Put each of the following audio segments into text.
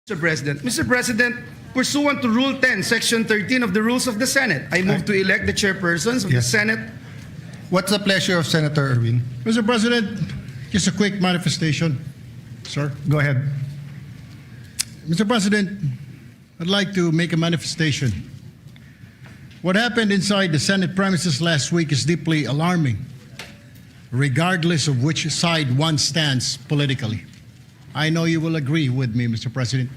Mr. President, pursuant to Rule 10, Section 13 of the Rules of the Senate, I move to elect the chairpersons of the Yes. Senate. What's the pleasure of Senator Erwin? Mr. President, just a quick manifestation, sir. Go ahead. Mr. President, I'd like to make a manifestation. What happened inside the Senate premises last week is deeply alarming, regardless of which side one stands politically. I know you will agree with me, Mr. President.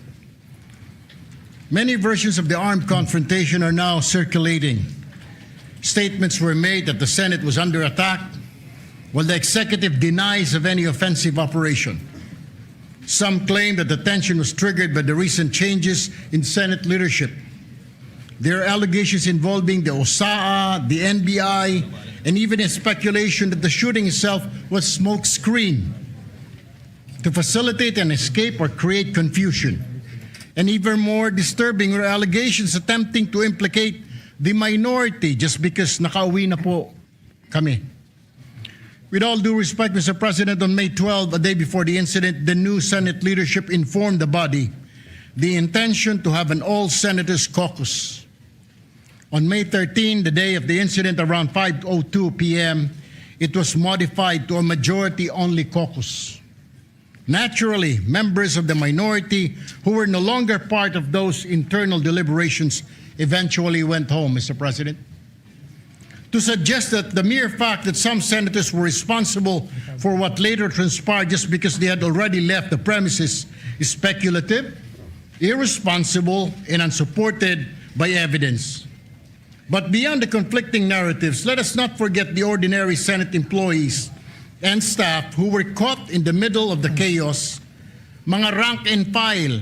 Many versions of the armed confrontation are now circulating. Statements were made that the Senate was under attack, while the executive denies of any offensive operation. Some claim that the tension was triggered by the recent changes in Senate leadership. There are allegations involving the OSAA, the NBI, and even a speculation that the shooting itself was smokescreen to facilitate an escape or create confusion. And even more disturbing are allegations attempting to implicate the minority just because nakauwi na po kami. With all due respect, Mr. President, on May 12, a day before the incident, the new Senate leadership informed the body the intention to have an all-senators caucus. On May 13, the day of the incident, around 5:02 p.m., it was modified to a majority-only caucus. Naturally, members of the minority who were no longer part of those internal deliberations eventually went home, Mr. President. To suggest that the mere fact that some senators were responsible for what later transpired just because they had already left the premises is speculative, irresponsible, and unsupported by evidence. But beyond the conflicting narratives, let us not forget the ordinary Senate employees and staff who were caught in the middle of the chaos, mga rank and file,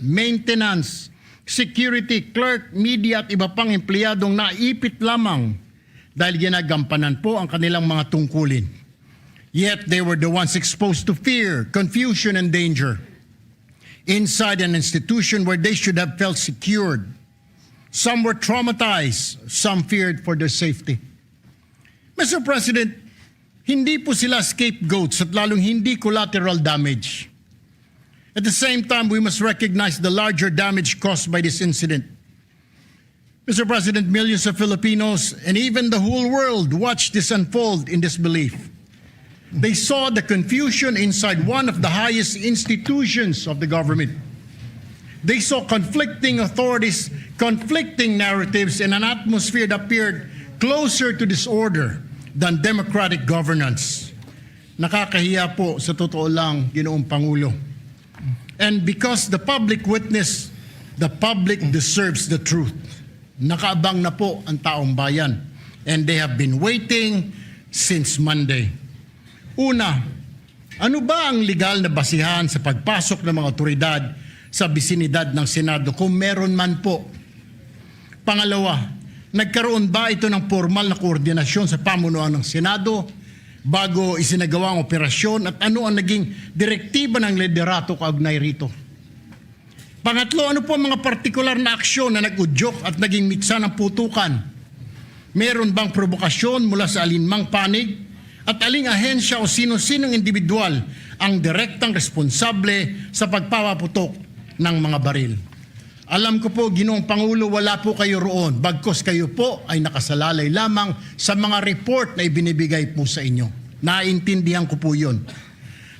maintenance, security, clerk, media at iba pang empleyadong naipit lamang dahil ginagampanan po ang kanilang mga tungkulin. Yet they were the ones exposed to fear, confusion, and danger inside an institution where they should have felt secured. Some were traumatized, some feared for their safety. Mr. President, hindi po sila scapegoats at lalong hindi collateral damage. At the same time, we must recognize the larger damage caused by this incident. Mr. President, millions of Filipinos and even the whole world watched this unfold in disbelief. They saw the confusion inside one of the highest institutions of the government. They saw conflicting authorities, conflicting narratives, and an atmosphere that appeared closer to disorder than democratic governance. Nakakahiya po sa totoo lang, Ginoong Pangulo. And because the public witnessed, the public deserves the truth. Nakaabang na po ang taong bayan. And they have been waiting since Monday. Una, ano ba ang legal na basihan sa pagpasok ng mga otoridad sa bisinidad ng Senado kung meron man po? Pangalawa, nagkaroon ba ito ng formal na koordinasyon sa pamunuan ng Senado bago isinagawa ang operasyon at ano ang naging direktiba ng liderato kaugnay rito? Pangatlo, ano po ang mga partikular na aksyon na nag-udyok at naging mitsa ng putukan? Meron bang provokasyon mula sa alinmang panig? At aling ahensya o sino-sinong individual ang direktang responsable sa pagpapaputok ng mga baril? Alam ko po, Ginoong Pangulo, wala po kayo roon. Bagkus kayo po ay nakasalalay lamang sa mga report na ibinibigay po sa inyo. Naintindihan ko po yun.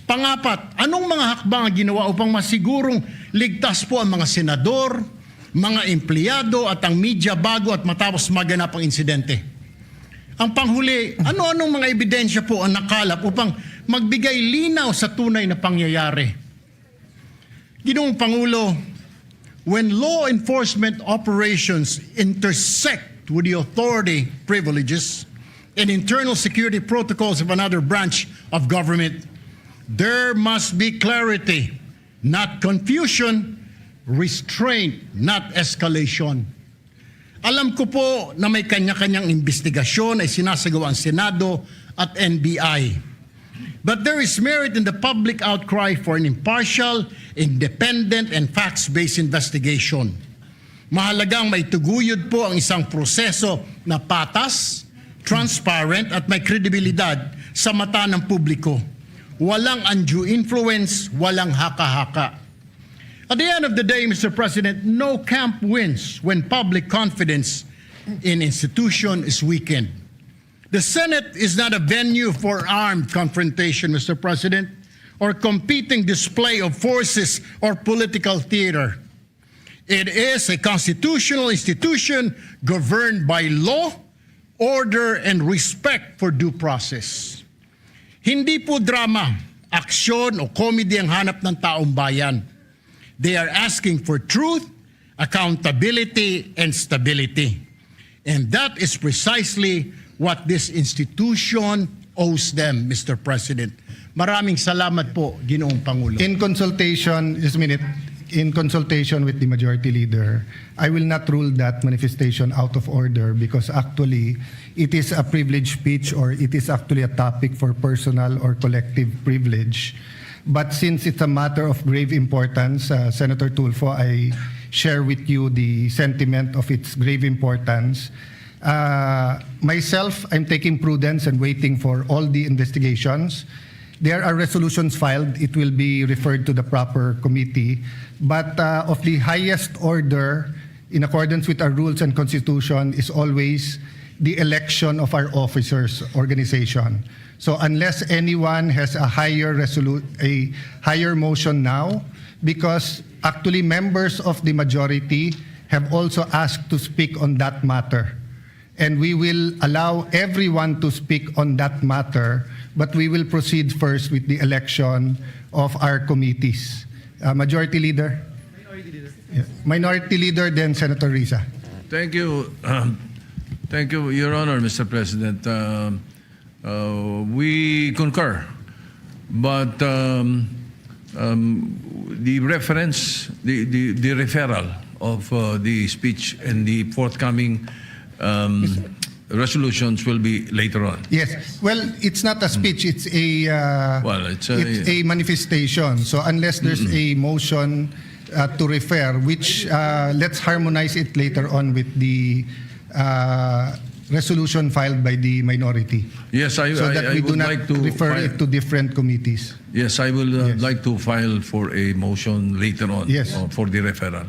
Pangapat, anong mga hakbang ang ginawa upang masigurong ligtas po ang mga senador, mga empleyado at ang media bago at matapos maganap ang insidente? Ang panghuli, ano-anong mga ebidensya po ang nakalap upang magbigay linaw sa tunay na pangyayari? Ginoong Pangulo, when law enforcement operations intersect with the authority privileges and internal security protocols of another branch of government, there must be clarity, not confusion, restraint, not escalation. Alam ko po na may kanya-kanyang investigasyon ay sinasagawa ang Senado at NBI. But there is merit in the public outcry for an impartial, independent, and facts-based investigation. Mahalagang may tuguyod po ang isang proseso na patas, transparent, at may kredibilidad sa mata ng publiko. Walang undue influence, walang haka-haka. At the end of the day, Mr. President, no camp wins when public confidence in institution is weakened. The Senate is not a venue for armed confrontation, Mr. President, or competing display of forces or political theater. It is a constitutional institution governed by law, order, and respect for due process. Hindi po drama, aksyon o comedy ang hanap ng taong bayan. They are asking for truth, accountability, and stability. And that is precisely what this institution owes them, Mr. President. Maraming salamat po, Ginoong Pangulo. In consultation, just a minute, in consultation with the majority leader, I will not rule that manifestation out of order because actually it is a privileged speech or it is actually a topic for personal or collective privilege. But since it's a matter of grave importance, Senator Tulfo, I share with you the sentiment of its grave importance. Myself, I'm taking prudence and waiting for all the investigations. There are resolutions filed. It will be referred to the proper committee. But of the highest order, in accordance with our rules and constitution, is always the election of our officers organization. So unless anyone has a higher motion now, because actually members of the majority have also asked to speak on that matter. And we will allow everyone to speak on that matter, but we will proceed first with the election of our committees. Majority Leader? Minority Leader. Yeah. Minority Leader, then Senator Risa. Thank you. Thank you, Your Honor, Mr. President. We concur, but the reference, the referral of the speech and the forthcoming resolutions will be later on. Yes. Well, it's not a speech. It's a it's a manifestation. So unless there's a motion to refer, which let's harmonize it later on with the resolution filed by the minority. Yes, so that we do not like to refer file, it to different committees. Yes, I will Yes. like to file for a motion later on. Yes. For the referral.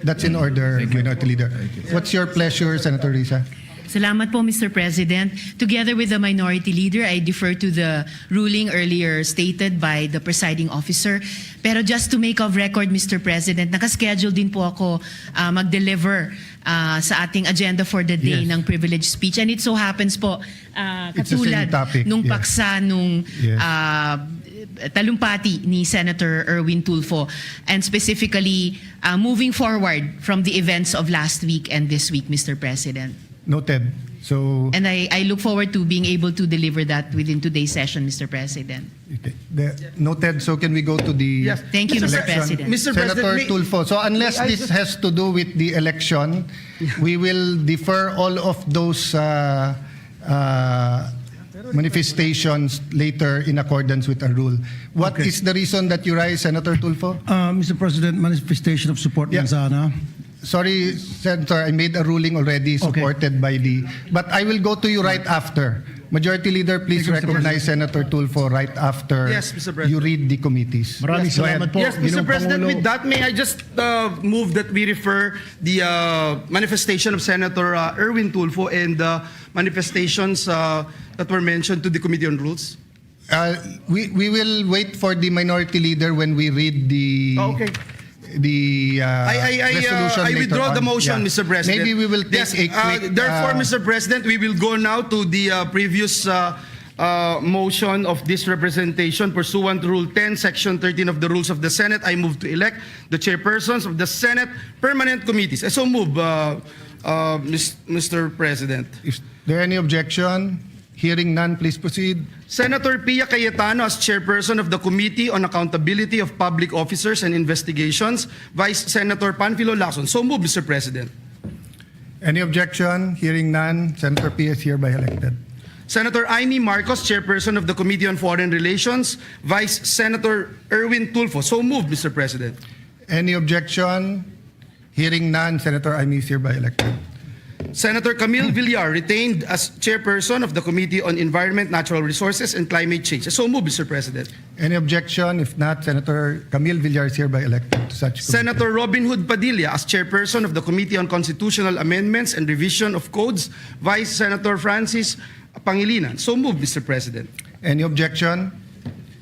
That's in order, Minority Leader. What's your pleasure, Senator Risa? Salamat po, Mr. President. Together with the Minority Leader, I defer to the ruling earlier stated by the presiding officer. Pero just to make of record, Mr. President, nakaschedule din po ako mag-deliver sa ating agenda for the day Yes. ng privileged speech. And it so happens po, It's the same katulad topic. nung Yes. paksa nung Yes. talumpati ni Senator Erwin Tulfo, and specifically moving forward from the events of last week and this week, Mr. President. Noted. So, And I look forward to being able to deliver that within today's session, Mr. President. okay. Noted. So can we go to the Yes. Thank you, Mr. election? President. Mr. Senator President, Tulfo. So unless may I this just- has to do with the election, we will defer all of those manifestations later in accordance with our rule. What is the reason that you rise, Senator Tulfo? Mr. President, manifestation of support Yeah. lang sana. Sorry, Senator, I made a ruling already supported by the... But I will go to you right after. Majority Leader, please Thank you, Mr. recognize Senator Tulfo right after Yes, Mr. President. you read the committees. Maraming Go ahead. salamat po, Yes, Mr. Ginoong President, Pangulo. with that, may I just move that we refer the manifestation of Senator Erwin Tulfo and the manifestations that were mentioned to the Committee on Rules? We will wait for the Minority Leader when we read the... Okay. The resolution I later withdraw the on. motion, Yeah. Mr. President. Maybe we will take Yes, a quick... therefore, Mr. President, we will go now to the previous motion of this representation pursuant to Rule 10, Section 13 of the Rules of the Senate. I move to elect the chairpersons of the Senate Permanent Committees. I so move, Mr. President. Is there any objection? Hearing none, please proceed. Senator Pia Cayetano as chairperson of the Committee on Accountability of Public Officers and Investigations. Vice Senator Panfilo Lacson. So move, Mr. President. Any objection? Hearing none, Senator P is hereby elected. Senator Amy Marcos, chairperson of the Committee on Foreign Relations. Vice Senator Erwin Tulfo. So move, Mr. President. Any objection? Hearing none, Senator Amy is hereby elected. Senator Camille Villar, retained as chairperson of the Committee on Environment, Natural Resources, and Climate Change. So moved, Mr. President. Any objection? If not, Senator Camille Villar is hereby elected to such committee. Senator Robin Hood Padilla as chairperson of the Committee on Constitutional Amendments and Revision of Codes. Vice Senator Francis Pangilinan. So moved, Mr. President. Any objection?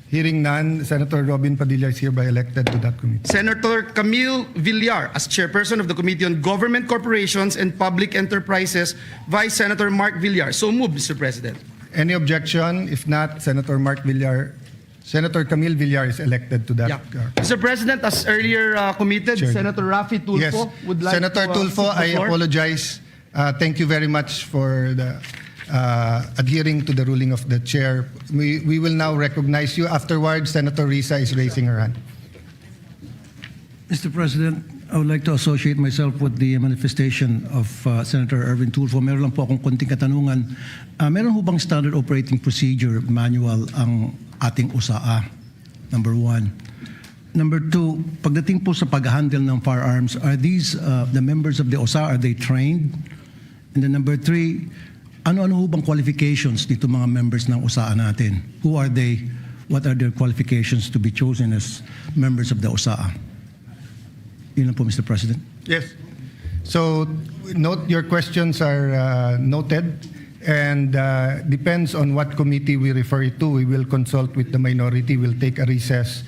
Hearing none, Senator Robin Padilla is hereby elected to that committee. Senator Camille Villar as chairperson of the Committee on Government Corporations and Public Enterprises. Vice Senator Mark Villar. So moved, Mr. President. Any objection? If not, Senator Camille Villar is elected to that. Yeah. Mr. President, as earlier committed, Chair. Senator Raffy Tulfo would like Senator to Tulfo, take the I floor. apologize. Thank you very much for the adhering to the ruling of the chair. We will now recognize you. Afterwards, Senator Risa is raising her hand. Mr. President, I would like to associate myself with the manifestation of Senator Erwin Tulfo. Meron lang po akong konting katanungan. Meron ho bang standard operating procedure manual ang ating USAA? Number one. Number two, pagdating po sa pag-handle ng firearms, are these the members of the OSA, are they trained? And then number three, ano-ano ho bang qualifications dito mga members ng OSA natin? Who are they? What are their qualifications to be chosen as members of the OSA? Yun lang po, Mr. President. Yes. So, note your questions are noted, and depends on what committee we refer it to. We will consult with the minority. We'll take a recess,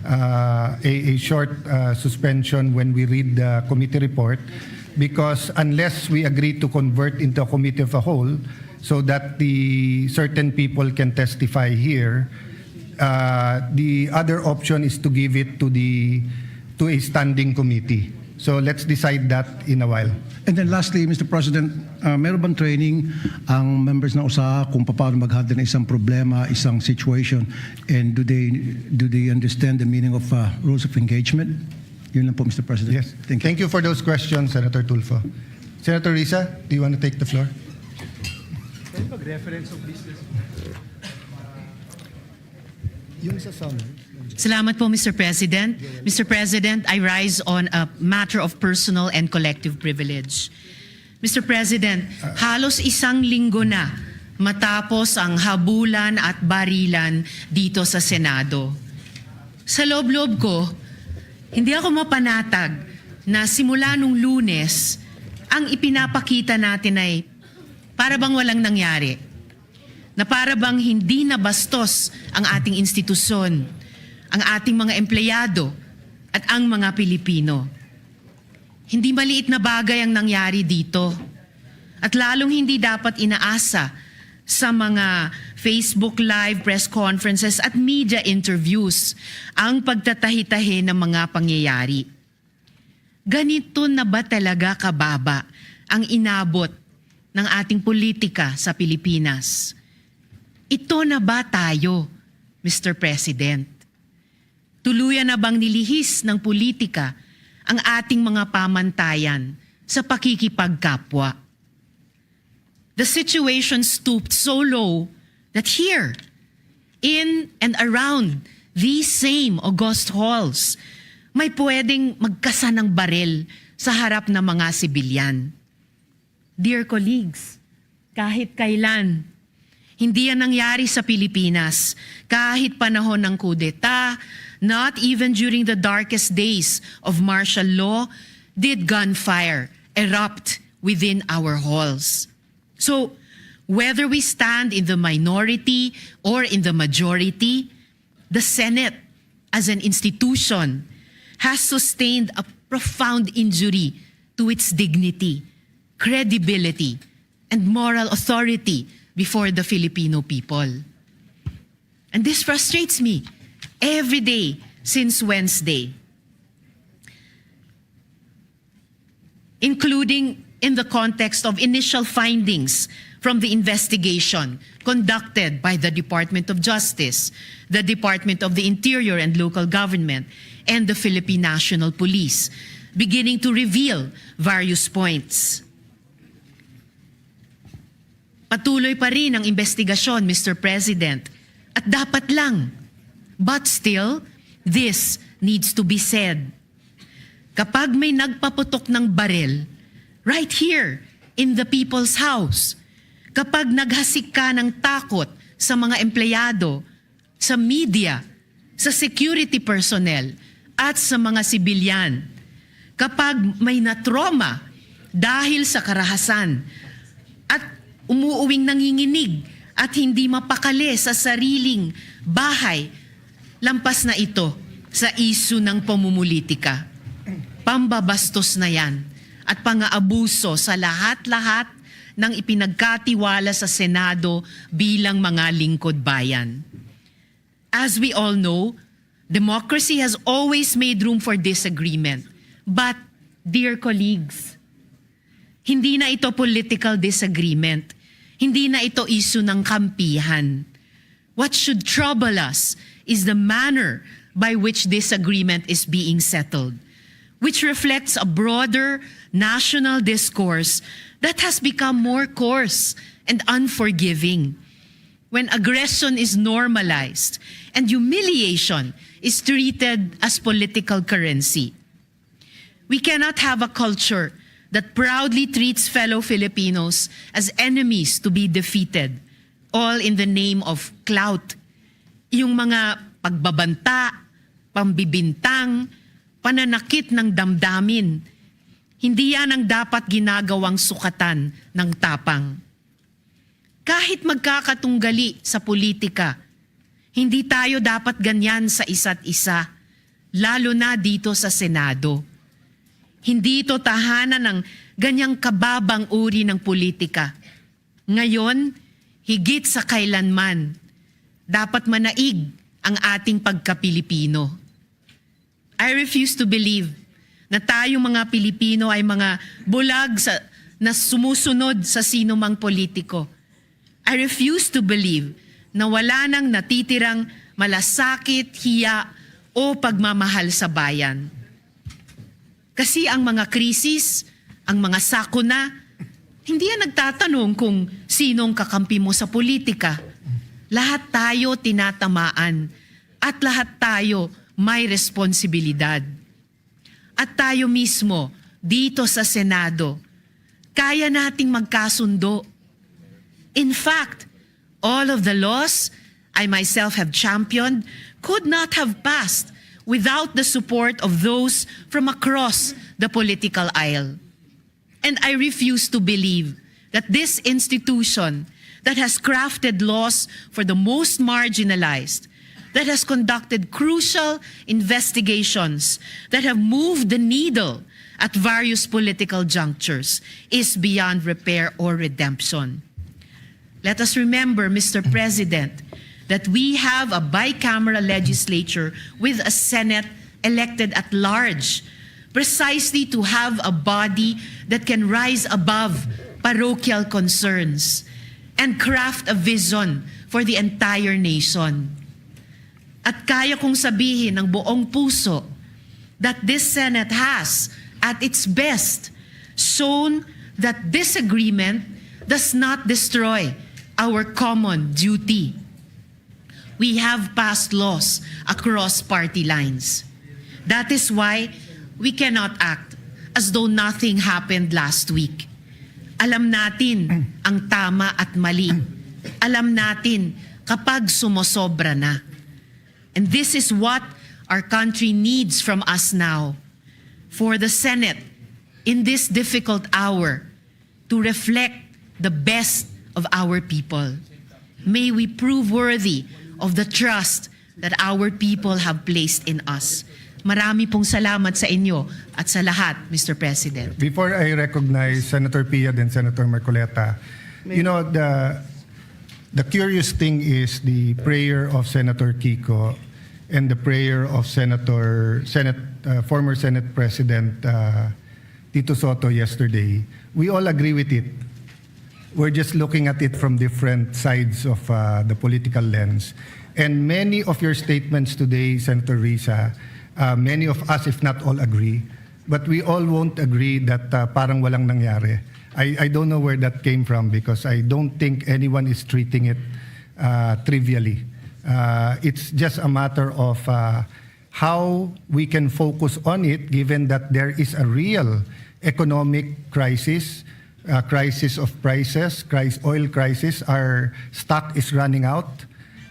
a short suspension when we read the committee report, because unless we agree to convert into a committee of a whole so that the certain people can testify here, the other option is to give it to a standing committee. So let's decide that in a while. And then lastly, Mr. President, meron bang training ang members ng OSA kung paano mag-handle ng isang problema, isang situation, and do they understand the meaning of rules of engagement? Yun lang po, Mr. President. Yes. Thank you. Thank you for those questions, Senator Tulfo. Senator Risa, do you want to take the floor? Yung sa summary. Salamat po, Mr. President. Mr. President, I rise on a matter of personal and collective privilege. Mr. President, halos isang linggo na matapos ang habulan at barilan dito sa Senado. Sa loob-loob ko, hindi ako mapanatag na simula nung Lunes, ang ipinapakita natin ay para bang walang nangyari. Na para bang hindi na bastos ang ating institusyon, ang ating mga empleyado at ang mga Pilipino. Hindi maliit na bagay ang nangyari dito. At lalong hindi dapat inaasa sa mga Facebook Live, press conferences at media interviews ang pagtatahi-tahi ng mga pangyayari. Ganito na ba talaga kababa ang inabot ng ating politika sa Pilipinas? Ito na ba tayo, Mr. President? Tuluyan na bang nilihis ng politika ang ating mga pamantayan sa pakikipagkapwa? The situation stooped so low that here, in and around these same august halls, may pwedeng magkasa ng barel sa harap ng mga sibilyan. Dear colleagues, kahit kailan, hindi yan nangyari sa Pilipinas. Kahit panahon ng kudeta, not even during the darkest days of martial law, did gunfire erupt within our halls. So, whether we stand in the minority or in the majority, the Senate as an institution has sustained a profound injury to its dignity, credibility, and moral authority before the Filipino people. And this frustrates me every day since Wednesday, including in the context of initial findings from the investigation conducted by the Department of Justice, the Department of the Interior and Local Government, and the Philippine National Police, beginning to reveal various points. Patuloy pa rin ang investigasyon, Mr. President, at dapat lang. But still, this needs to be said. Kapag may nagpaputok ng barel, right here, in the people's house. Kapag naghasik ka ng takot sa mga empleyado, sa media, sa security personnel, at sa mga sibilyan. Kapag may na-trauma dahil sa karahasan at umuuwing nanginginig at hindi mapakali sa sariling bahay, lampas na ito sa isu ng pamumulitika. Pambabastos na yan at pang-aabuso sa lahat-lahat ng ipinagkatiwala sa Senado bilang mga lingkod bayan. As we all know, democracy has always made room for disagreement. But, dear colleagues, hindi na ito political disagreement. Hindi na ito issue ng kampihan. What should trouble us is the manner by which this agreement is being settled, which reflects a broader national discourse that has become more coarse and unforgiving. When aggression is normalized and humiliation is treated as political currency. We cannot have a culture that proudly treats fellow Filipinos as enemies to be defeated, all in the name of clout. Yung mga pagbabanta, pambibintang, pananakit ng damdamin, hindi yan ang dapat ginagawang sukatan ng tapang. Kahit magkakatunggali sa politika, hindi tayo dapat ganyan sa isa't isa, lalo na dito sa Senado. Hindi ito tahanan ng ganyang kababang uri ng politika. Ngayon, higit sa kailanman, dapat manaig ang ating pagka-Pilipino. I refuse to believe na tayong mga Pilipino ay mga bulag na sumusunod sa sinumang politiko. I refuse to believe na wala nang natitirang malasakit, hiya o pagmamahal sa bayan. Kasi ang mga krisis, ang mga sakuna, hindi yan nagtatanong kung sinong kakampi mo sa politika. Lahat tayo tinatamaan at lahat tayo may responsibilidad. At tayo mismo, dito sa Senado, kaya nating magkasundo. In fact, all of the laws I myself have championed could not have passed without the support of those from across the political aisle. And I refuse to believe that this institution that has crafted laws for the most marginalized, that has conducted crucial investigations, that have moved the needle at various political junctures, is beyond repair or redemption. Let us remember, Mr. President, that we have a bicameral legislature with a Senate elected at large, precisely to have a body that can rise above parochial concerns and craft a vision for the entire nation. At kaya kong sabihin ng buong puso that this Senate has, at its best, shown that disagreement does not destroy our common duty. We have passed laws across party lines. That is why we cannot act as though nothing happened last week. Alam natin ang tama at mali. Alam natin kapag sumosobra na. And this is what our country needs from us now. For the Senate, in this difficult hour, to reflect the best of our people. May we prove worthy of the trust that our people have placed in us. Marami pong salamat sa inyo at sa lahat, Mr. President. Before I recognize Senator Pia and Senator Marcoleta, you know, the curious thing is the prayer of Senator Kiko and the prayer of former Senate President Tito Soto yesterday. We all agree with it. We're just looking at it from different sides of the political lens. And many of your statements today, Senator Risa, many of us, if not all, agree. But we all won't agree that parang walang nangyari. I don't know where that came from because I don't think anyone is treating it trivially. It's just a matter of how we can focus on it given that there is a real economic crisis. crisis of prices, oil crisis. Our stock is running out.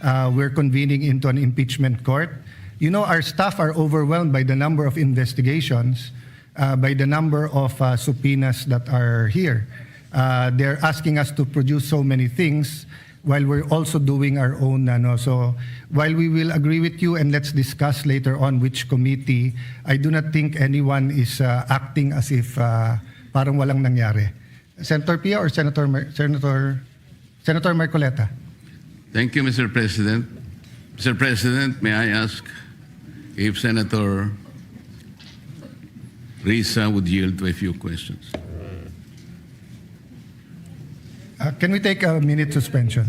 We're convening into an impeachment court. You know, our staff are overwhelmed by the number of investigations, by the number of subpoenas that are here. They're asking us to produce so many things while we're also doing our own. So while we will agree with you and let's discuss later on which committee, I do not think anyone is acting as if parang walang nangyari. Senator Pia or Senator Marcoleta? Thank you, Mr. President. Mr. President, may I ask if Senator Risa would yield to a few questions? Can we take a minute suspension?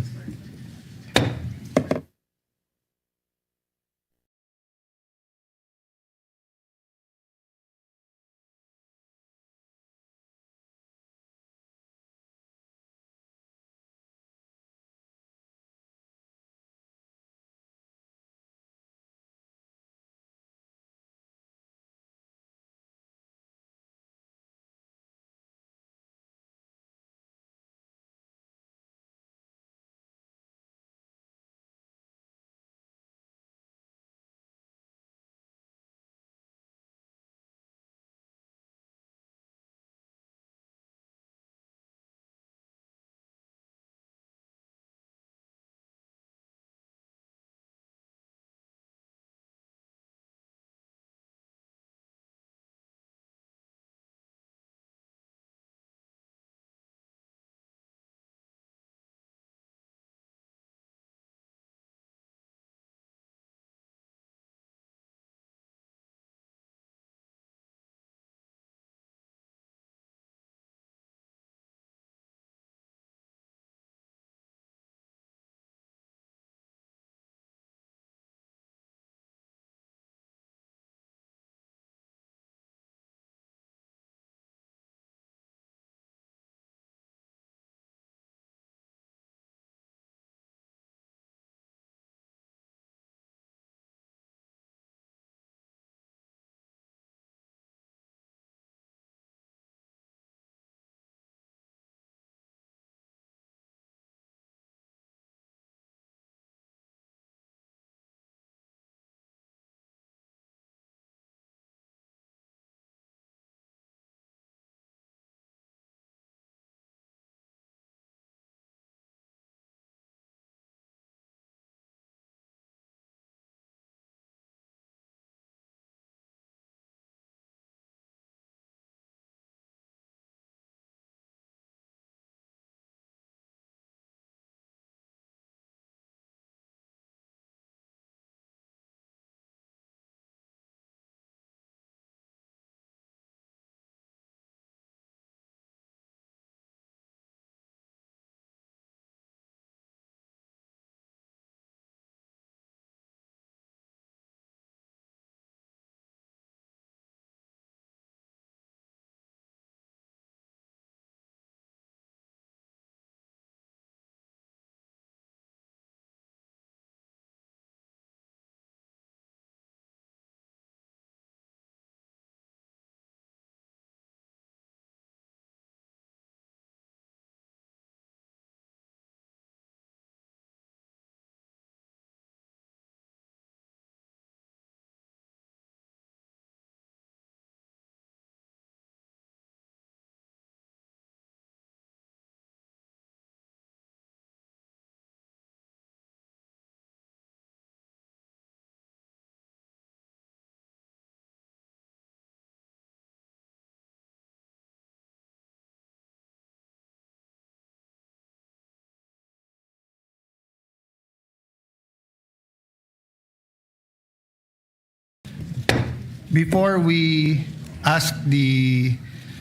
Before we ask the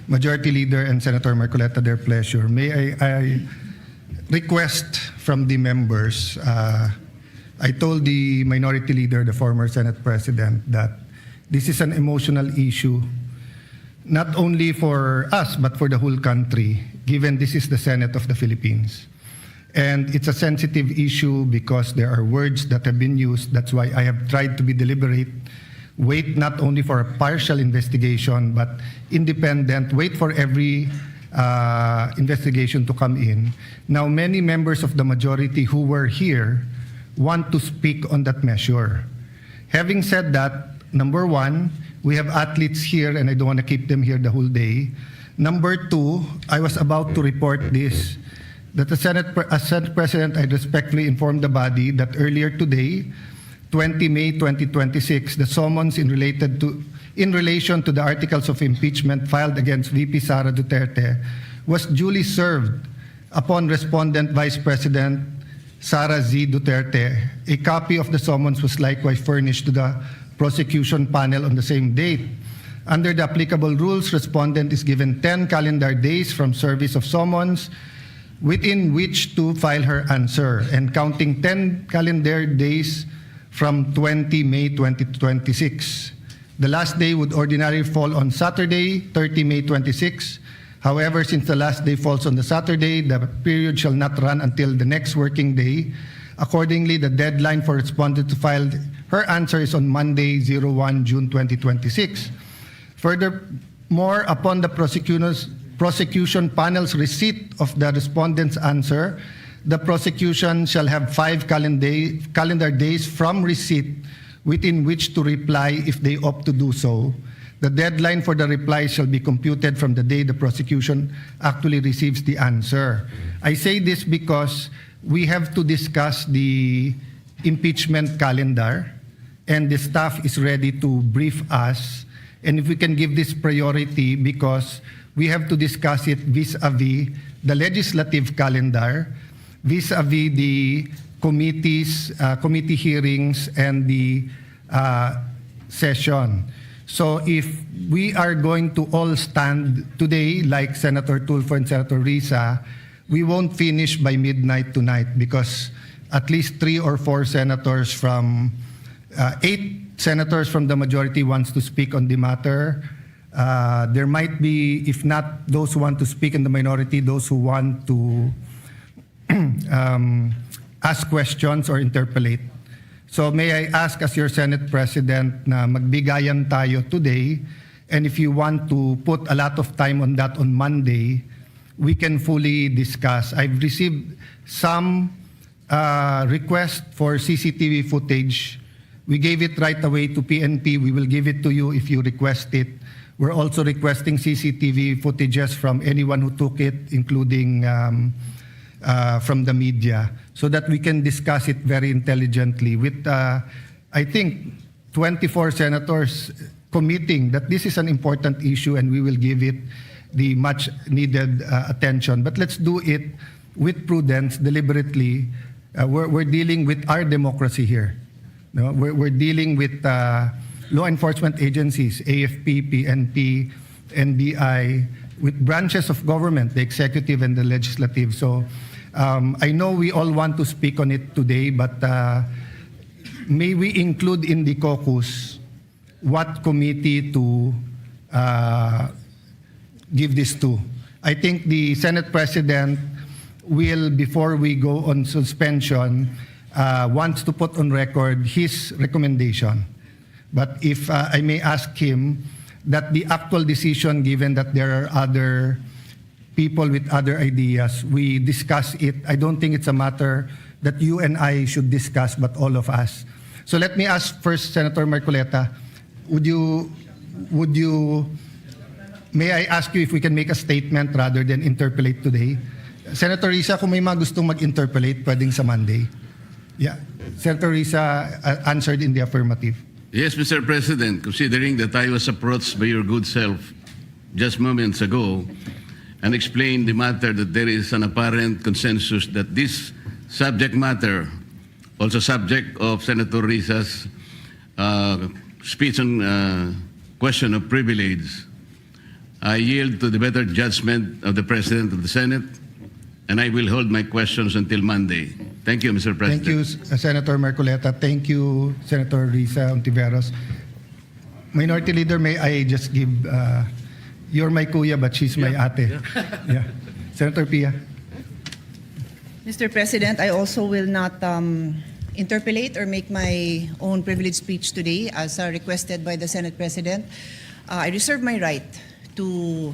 Majority Leader and Senator Marcoleta their pleasure, may I request from the members, I told the Minority Leader, the former Senate President, that this is an emotional issue, not only for us, but for the whole country, given this is the Senate of the Philippines. And it's a sensitive issue because there are words that have been used. That's why I have tried to be deliberate. Wait not only for a partial investigation, but independent. Wait for every investigation to come in. Now, many members of the majority who were here want to speak on that measure. Having said that, number one, we have athletes here and I don't want to keep them here the whole day. Number two, I was about to report this, that as Senate President, I respectfully informed the body that earlier today, 20 May 2026, the summons in relation to the articles of impeachment filed against VP Sara Duterte was duly served upon respondent Vice President Sara Z. Duterte. A copy of the summons was likewise furnished to the prosecution panel on the same date. Under the applicable rules, respondent is given 10 calendar days from service of summons within which to file her answer, and counting 10 calendar days from 20 May 2026. The last day would ordinarily fall on Saturday, 30 May 26. However, since the last day falls on the Saturday, the period shall not run until the next working day. Accordingly, the deadline for respondent to file her answer is on Monday, 01 June 2026. Furthermore, upon the prosecution panel's receipt of the respondent's answer, the prosecution shall have 5 calendar days from receipt within which to reply if they opt to do so. The deadline for the reply shall be computed from the day the prosecution actually receives the answer. I say this because we have to discuss the impeachment calendar, and the staff is ready to brief us. And if we can give this priority, because we have to discuss it vis-a-vis the legislative calendar, vis-a-vis the committee hearings and the session. So if we are going to all stand today, like Senator Tulfo and Senator Risa, we won't finish by midnight tonight, because at least 3 or 4 senators from 8 senators from the majority wants to speak on the matter. There might be, if not those who want to speak in the minority, those who want to ask questions or interpolate. So may I ask as your Senate President na magbigayan tayo today, and if you want to put a lot of time on that on Monday, we can fully discuss. I've received some request for CCTV footage. We gave it right away to PNP. We will give it to you if you request it. We're also requesting CCTV footages from anyone who took it, including from the media, so that we can discuss it very intelligently with, I think, 24 senators committing that this is an important issue and we will give it the much needed attention. But let's do it with prudence, deliberately. We're dealing with our democracy here. No? We're dealing with law enforcement agencies, AFP, PNP, NBI, with branches of government, the executive and the legislative. So I know we all want to speak on it today, but may we include in the caucus what committee to give this to. I think the Senate President will, before we go on suspension, wants to put on record his recommendation. But if I may ask him, that the actual decision, given that there are other people with other ideas, we discuss it. I don't think it's a matter that you and I should discuss, but all of us. So let me ask first Senator Marcoleta, may I ask you if we can make a statement rather than interpolate today? Senator Risa, kung may mga gustong mag-interpolate, pwedeng sa Monday. Yeah. Senator Risa answered in the affirmative. Yes, Mr. President, considering that I was approached by your good self just moments ago and explained the matter that there is an apparent consensus that this subject matter, also subject of Senator Risa's speech on question of privilege, I yield to the better judgment of the President of the Senate, and I will hold my questions until Monday. Thank you, Mr. President. Thank you, Senator Marcoleta. Thank you, Senator Risa Ontiveros. Minority Leader, may I just give, you're my kuya, but she's my ate. Yeah. Senator Pia. Mr. President, I also will not interpolate or make my own privileged speech today as requested by the Senate President. I reserve my right to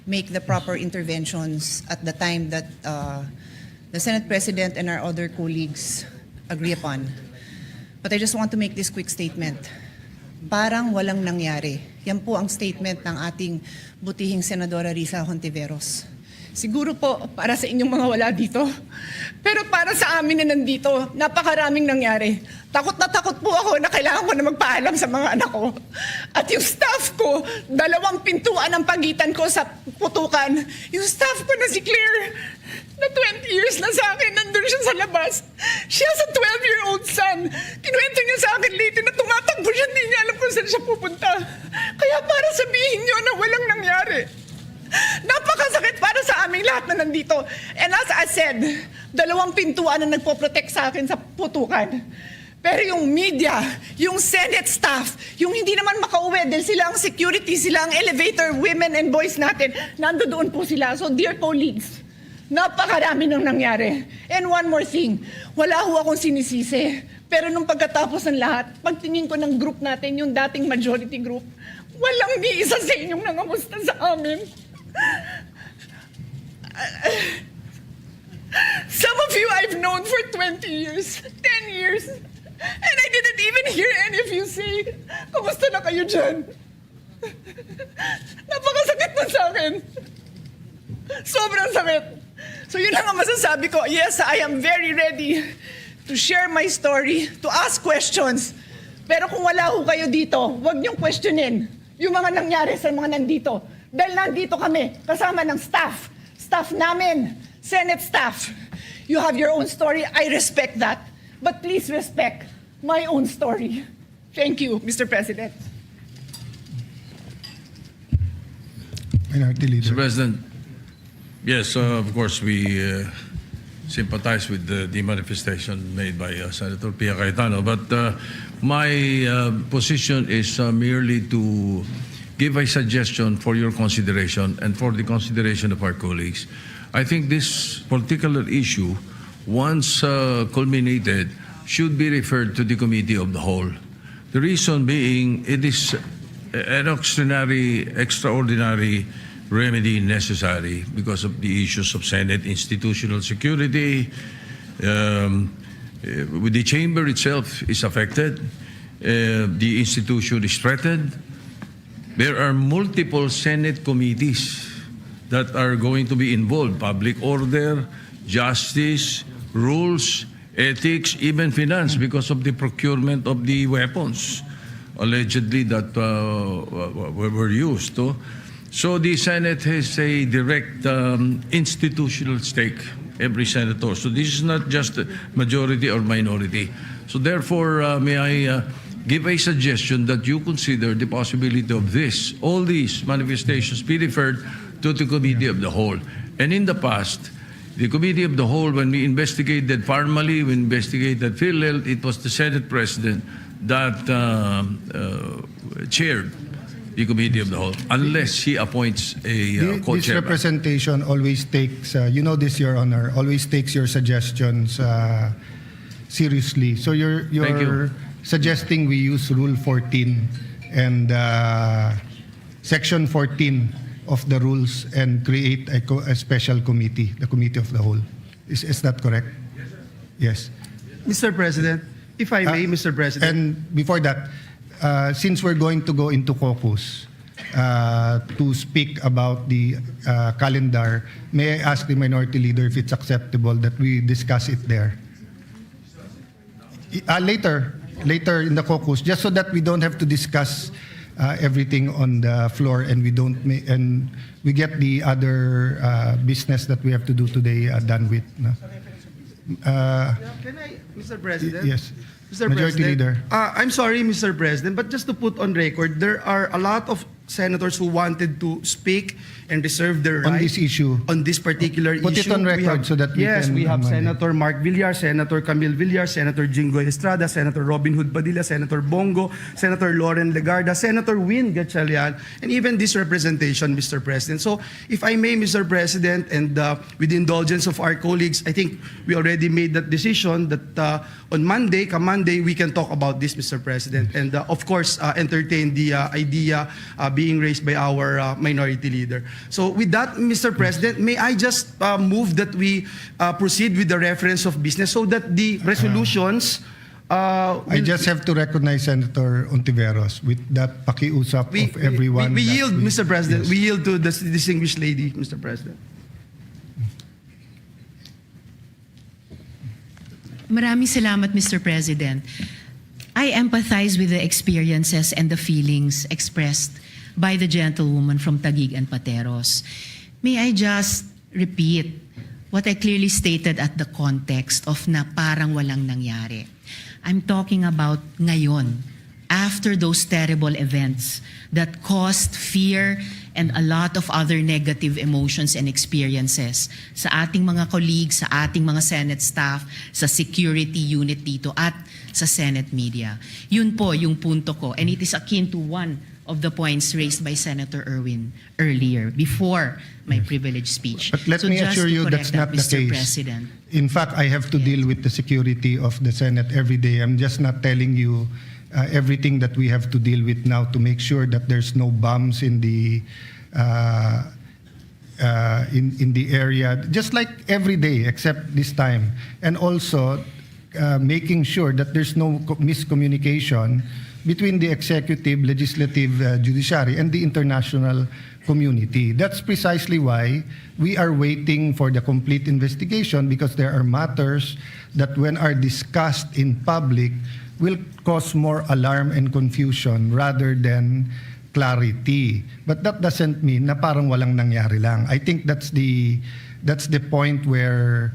make the proper interventions at the time that the Senate President and our other colleagues agree upon. But I just want to make this quick statement. Parang walang nangyari. Yan po ang statement ng ating butihing Senadora Risa Hontiveros. Siguro po para sa inyong mga wala dito. Pero para sa amin na nandito, napakaraming nangyari. Takot na takot po ako na kailangan ko na magpaalam sa mga anak ko. At yung staff ko, 2 pintuan ang pagitan ko sa putukan. Yung staff ko na si Claire, na 20 years na sa akin, nandun siya sa labas. She has a 12-year-old son. Kinuwento niya sa akin lately na tumatakbo siya, hindi niya alam kung saan siya pupunta. Kaya para sabihin niyo na walang nangyari. Napakasakit para sa aming lahat na nandito. And as I said, 2 pintuan na nagpo-protect sa akin sa putukan. Pero yung media, yung Senate staff, yung hindi naman makauwi dahil sila ang security, sila ang elevator women and boys natin, nandoon po sila. So dear colleagues, napakarami nang nangyari. And one more thing, wala ho akong sinisisi. Pero nung pagkatapos ng lahat, pagtingin ko ng group natin, yung dating majority group, walang ni isa sa inyong nangamusta sa amin. Some of you I've known for 20 years, 10 years, and I didn't even hear any of you say, kamusta na kayo dyan? Napakasakit na sa akin. Sobrang sakit. So yun ang masasabi ko. Yes, I am very ready to share my story, to ask questions. Pero kung wala ho kayo dito, huwag niyong questionin yung mga nangyari sa mga nandito. Dahil nandito kami, kasama ng staff namin, Senate staff. You have your own story, I respect that. But please respect my own story. Thank you, Mr. President. Minority Leader. Mr. President, yes, of course, we sympathize with the manifestation made by Senator Pia Cayetano. But my position is merely to give a suggestion for your consideration and for the consideration of our colleagues. I think this particular issue, once culminated, should be referred to the Committee of the Whole. The reason being, it is an extraordinary remedy necessary because of the issues of Senate institutional security. The chamber itself is affected. The institution is threatened. There are multiple Senate committees that are going to be involved: public order, justice, rules, ethics, even finance, because of the procurement of the weapons allegedly that were used. So the Senate has a direct institutional stake, every senator. So this is not just majority or minority. So therefore, may I give a suggestion that you consider the possibility of all these manifestations be referred to the Committee of the Whole. And in the past, the Committee of the Whole, when we investigated formally, we investigated PhilHealth, it was the Senate President that chaired the Committee of the Whole, unless he appoints a This co-chair. representation always takes, you know this, Your Honor, always takes your suggestions seriously. So Thank you. you're suggesting we use Rule 14 and Section 14 of the rules and create a special committee, the Committee of the Whole. Is that correct? Yes. Mr. President, if I may, Mr. President. And before that, since we're going to go into caucus to speak about the calendar, may I ask the Minority Leader if it's acceptable that we discuss it there? Later in the caucus, just so that we don't have to discuss everything on the floor and we get the other business that we have to do today done with. No? Can I, Mr. President? Yes. Mr. Majority President, Leader. I'm sorry, Mr. President, but just to put on record, there are a lot of senators who wanted to speak and reserve their On right this issue. on this particular issue. Put it on We record have- so that we yes, can we have amend it. Senator Mark Villar, Senator Camille Villar, Senator Jingoy Estrada, Senator Robin Hood Padilla, Senator Bongo, Senator Loren Legarda, Senator Win Gatchalian, and even this representation, Mr. President. So, if I may, Mr. President, and with the indulgence of our colleagues, I think we already made that decision that on Monday, come Monday, we can talk about this, Mr. President, and of course, entertain the idea being raised by our minority leader. So with that, Mr. President, may I just move that we proceed with the reference of business so that the resolutions I just have to recognize Senator Ontiveros with that pakiusap of everyone. We that yield, Mr. President. Yes. We yield to the distinguished lady, Mr. President. Maraming salamat, Mr. President. I empathize with the experiences and the feelings expressed by the gentlewoman from Taguig and Pateros. May I just repeat what I clearly stated at the context of na parang walang nangyari. I'm talking about ngayon, after those terrible events that caused fear and a lot of other negative emotions and experiences sa ating mga colleagues, sa ating mga Senate staff, sa security unit dito at sa Senate media. Yun po yung punto ko, and it is akin to one of the points raised by Senator Erwin earlier, before my privileged speech. But let So me just assure to you correct that's not the Mr. case. President. In fact, I have to deal with the security of the Senate every day. I'm just not telling you everything that we have to deal with now to make sure that there's no bombs in the in the area, just like every day except this time, and also making sure that there's no miscommunication between the executive, legislative, judiciary, and the international community. That's precisely why we are waiting for the complete investigation, because there are matters that when are discussed in public will cause more alarm and confusion rather than clarity. But that doesn't mean na parang walang nangyari lang. I think that's the point where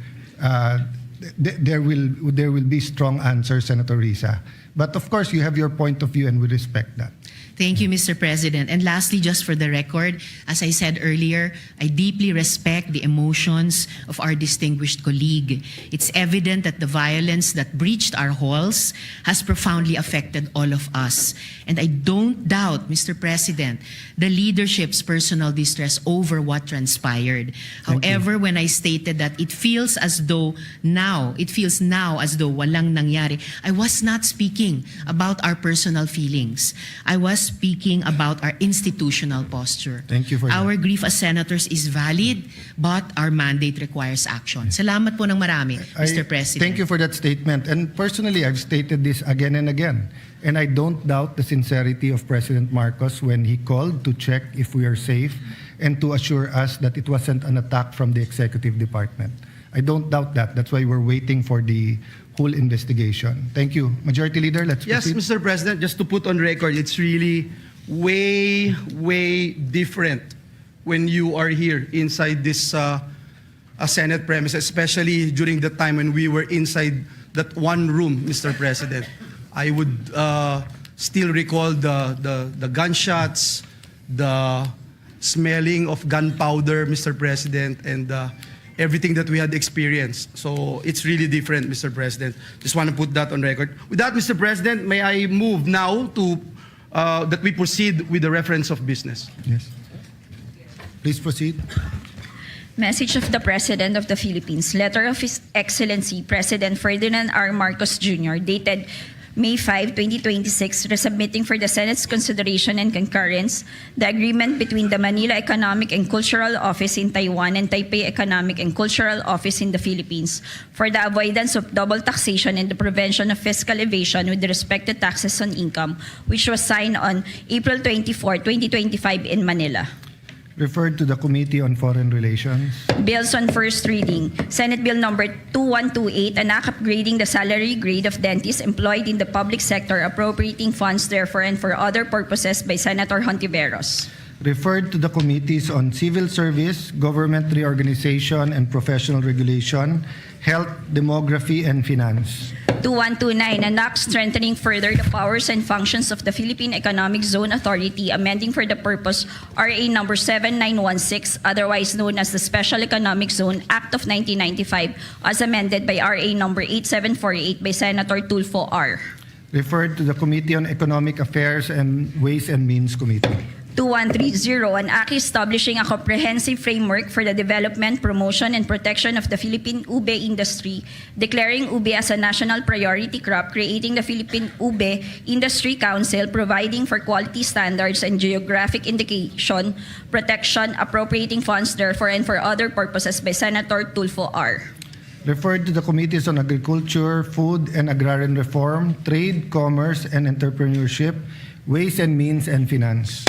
there will be strong answers, Senator Risa. But of course, you have your point of view, and we respect that. Thank you, Mr. President. And lastly, just for the record, as I said earlier, I deeply respect the emotions of our distinguished colleague. It's evident that the violence that breached our halls has profoundly affected all of us. And I don't doubt, Mr. President, the leadership's personal distress over what transpired. However, when I stated that it feels now as though walang nangyari, I was not speaking about our personal feelings. I was speaking about our institutional posture. Thank you for that. Our grief as senators is valid, but our mandate requires action. Salamat po ng marami, Mr. President. Thank you for that statement. And personally, I've stated this again and again. And I don't doubt the sincerity of President Marcos when he called to check if we are safe and to assure us that it wasn't an attack from the executive department. I don't doubt that. That's why we're waiting for the whole investigation. Thank you. Majority Leader, let's Yes, proceed. Mr. President, just to put on record, it's really way different when you are here inside this Senate premise, especially during the time when we were inside that one room, Mr. President. I would still recall the gunshots, the smelling of gunpowder, Mr. President, and everything that we had experienced. So it's really different, Mr. President. Just want to put that on record. With that, Mr. President, may I move now to that we proceed with the reference of business. Yes. Please proceed. Message of the President of the Philippines. Letter of His Excellency President Ferdinand R. Marcos Jr. dated May 5, 2026, resubmitting for the Senate's consideration and concurrence the agreement between the Manila Economic and Cultural Office in Taiwan and Taipei Economic and Cultural Office in the Philippines for the avoidance of double taxation and the prevention of fiscal evasion with respect to taxes on income, which was signed on April 24, 2025 in Manila. Referred to the Committee on Foreign Relations. Bills on first reading. Senate Bill number 2128, an act upgrading the salary grade of dentists employed in the public sector, appropriating funds therefore and for other purposes by Senator Hontiveros. Referred to the Committees on Civil Service, Government Reorganization and Professional Regulation, Health, Demography, and Finance. 2129, an act strengthening further the powers and functions of the Philippine Economic Zone Authority, amending for the purpose RA number 7916, otherwise known as the Special Economic Zone Act of 1995, as amended by RA number 8748 by Senator Tulfo R. Referred to the Committee on Economic Affairs and Ways and Means Committee. 2130, an act establishing a comprehensive framework for the development, promotion, and protection of the Philippine ube industry, declaring ube as a national priority crop, creating the Philippine Ube Industry Council, providing for quality standards and geographic indication protection, appropriating funds therefore and for other purposes by Senator Tulfo R. Referred to the Committees on Agriculture, Food and Agrarian Reform, Trade, Commerce and Entrepreneurship, Ways and Means and Finance.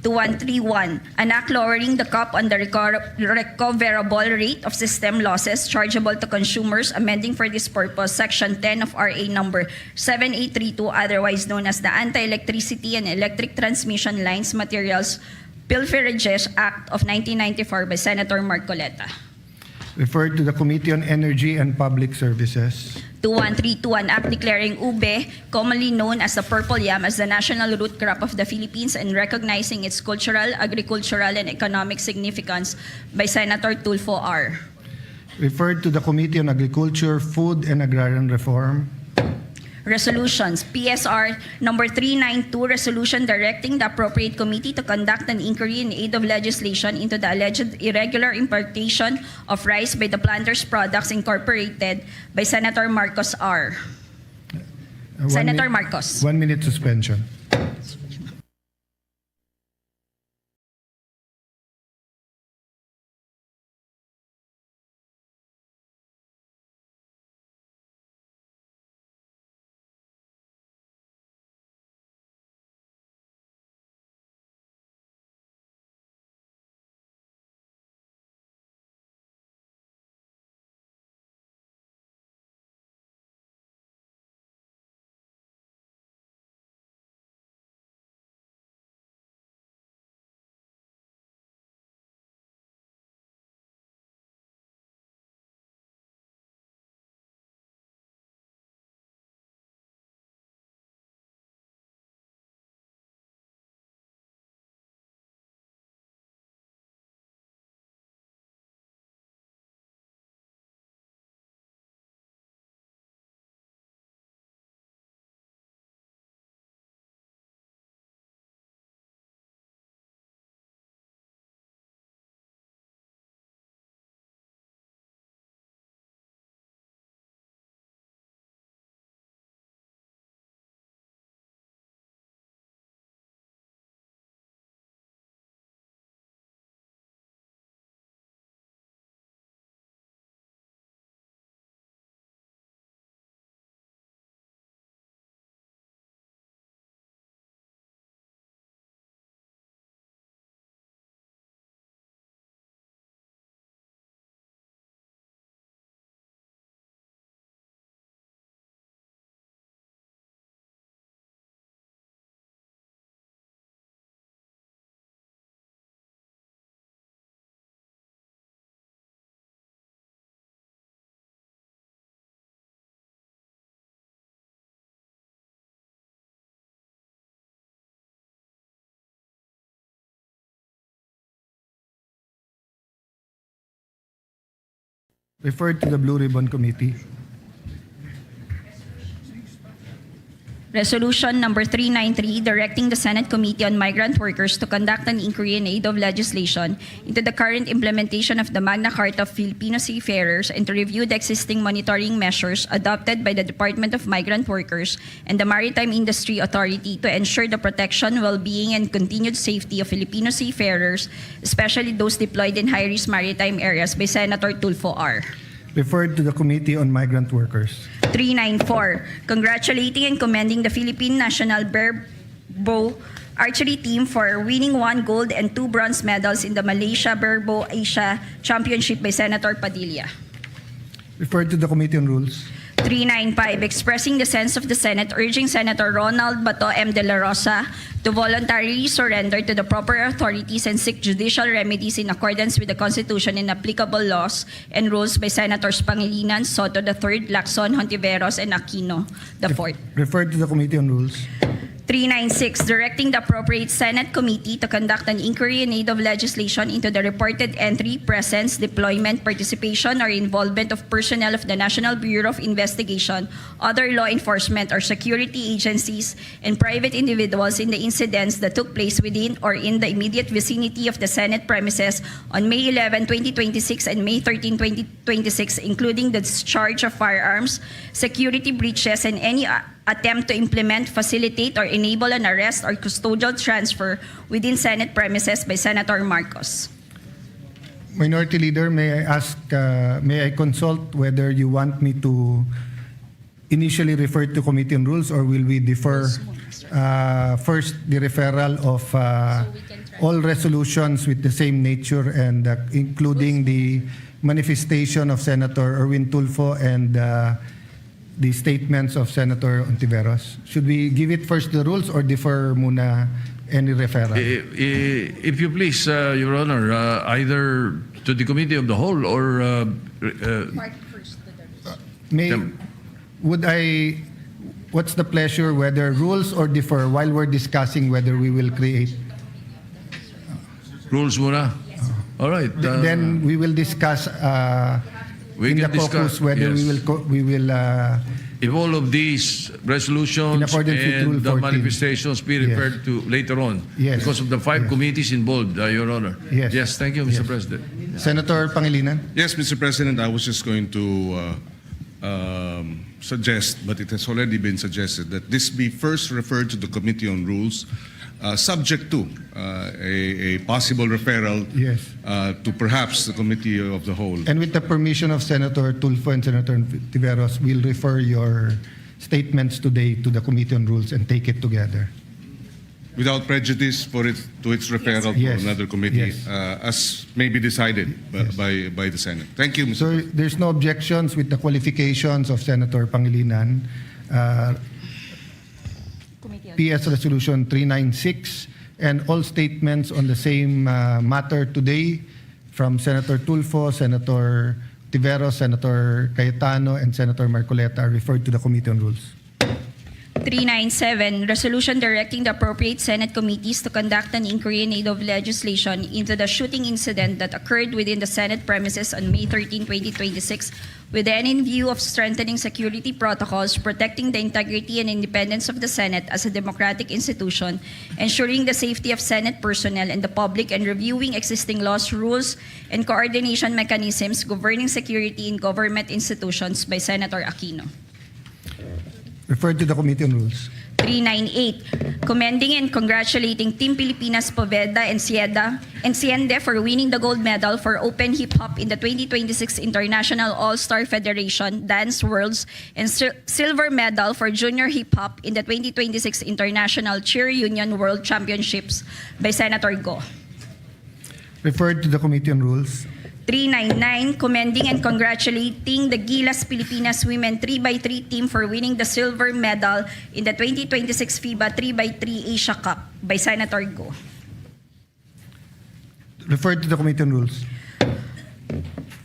2131, an act lowering the cap on the recoverable rate of system losses chargeable to consumers, amending for this purpose Section 10 of RA number 7832, otherwise known as the Anti-Electricity and Electric Transmission Lines Materials Pilferages Act of 1994 by Senator Marcoleta. Referred to the Committee on Energy and Public Services. 2132, an act declaring ube, commonly known as the purple yam, as the national root crop of the Philippines and recognizing its cultural, agricultural, and economic significance by Senator Tulfo R. Referred to the Committee on Agriculture, Food and Agrarian Reform. Resolutions, PSR number 392, resolution directing the appropriate committee to conduct an inquiry in aid of legislation into the alleged irregular importation of rice by the Planters Products Incorporated by Senator Marcos R. Senator Marcos. 1 minute suspension. Referred to the Blue Ribbon Committee. Resolution number 393, directing the Senate Committee on Migrant Workers to conduct an inquiry in aid of legislation into the current implementation of the Magna Carta of Filipino Seafarers and to review the existing monitoring measures adopted by the Department of Migrant Workers and the Maritime Industry Authority to ensure the protection, well-being, and continued safety of Filipino seafarers, especially those deployed in high-risk maritime areas by Senator Tulfo R. Referred to the Committee on Migrant Workers. 394, congratulating and commending the Philippine National Bear Bow Archery team for winning 1 gold and 2 bronze medals in the Malaysia Bear Bow Asia Championship by Senator Padilla. Referred to the Committee on Rules. 395, expressing the sense of the Senate, urging Senator Ronald Bato M. De La Rosa to voluntarily surrender to the proper authorities and seek judicial remedies in accordance with the Constitution and applicable laws and rules by Senators Pangilinan, Soto III, Lacson, Hontiveros, and Aquino IV. Referred to the Committee on Rules. 396, directing the appropriate Senate committee to conduct an inquiry in aid of legislation into the reported entry, presence, deployment, participation, or involvement of personnel of the National Bureau of Investigation, other law enforcement or security agencies, and private individuals in the incidents that took place within or in the immediate vicinity of the Senate premises on May 11, 2026 and May 13, 2026, including the discharge of firearms, security breaches, and any attempt to implement, facilitate, or enable an arrest or custodial transfer within Senate premises by Senator Marcos. Minority Leader, may I ask, may I consult whether you want me to initially refer to Committee on Rules, or will we defer first the referral of all resolutions with the same nature and including the manifestation of Senator Erwin Tulfo and the statements of Senator Ontiveros? Should we give it first the rules or defer muna any referral? If you please, Your Honor, either to the Committee of the Whole or What's the pleasure, whether rules or defer, while we're discussing whether we will create? rules muna? All right. Then we will discuss We in the can discuss, caucus whether yes. we will If all of these In resolutions accordance with Rule and the 14. manifestations be Yes. referred to later on Yes. because of the 5 Yes. committees involved, Your Honor. Yes. Thank you, Mr. Yes. President. Senator Pangilinan. Yes, Mr. President, I was just going to suggest, but it has already been suggested, that this be first referred to the Committee on Rules, subject to a possible referral Yes. to perhaps the Committee of the Whole. And with the permission of Senator Tulfo and Senator Tiveros, we'll refer your statements today to the Committee on Rules and take it together. Without prejudice to its referral Yes. to another committee, Yes. As may be decided by the Senate. Thank you, Mr. So there's no objections with the qualifications of Senator Pangilinan. PS Resolution 396 and all statements on the same matter today from Senator Tulfo, Senator Tiveros, Senator Cayetano, and Senator Marcoleta are referred to the Committee on Rules. 397, resolution directing the appropriate Senate committees to conduct an inquiry in aid of legislation into the shooting incident that occurred within the Senate premises on May 13, 2026, with the end in view of strengthening security protocols, protecting the integrity and independence of the Senate as a democratic institution, ensuring the safety of Senate personnel and the public, and reviewing existing laws, rules, and coordination mechanisms governing security in government institutions by Senator Aquino. Referred to the Committee on Rules. 398, commending and congratulating Team Pilipinas Poveda and Siende for winning the gold medal for Open Hip Hop in the 2026 International All-Star Federation Dance Worlds and silver medal for Junior Hip Hop in the 2026 International Cheer Union World Championships by Senator Go. Referred to the Committee on Rules. 399, commending and congratulating the Gilas Pilipinas Women 3x3 team for winning the silver medal in the 2026 FIBA 3x3 Asia Cup by Senator Go. Referred to the Committee on Rules.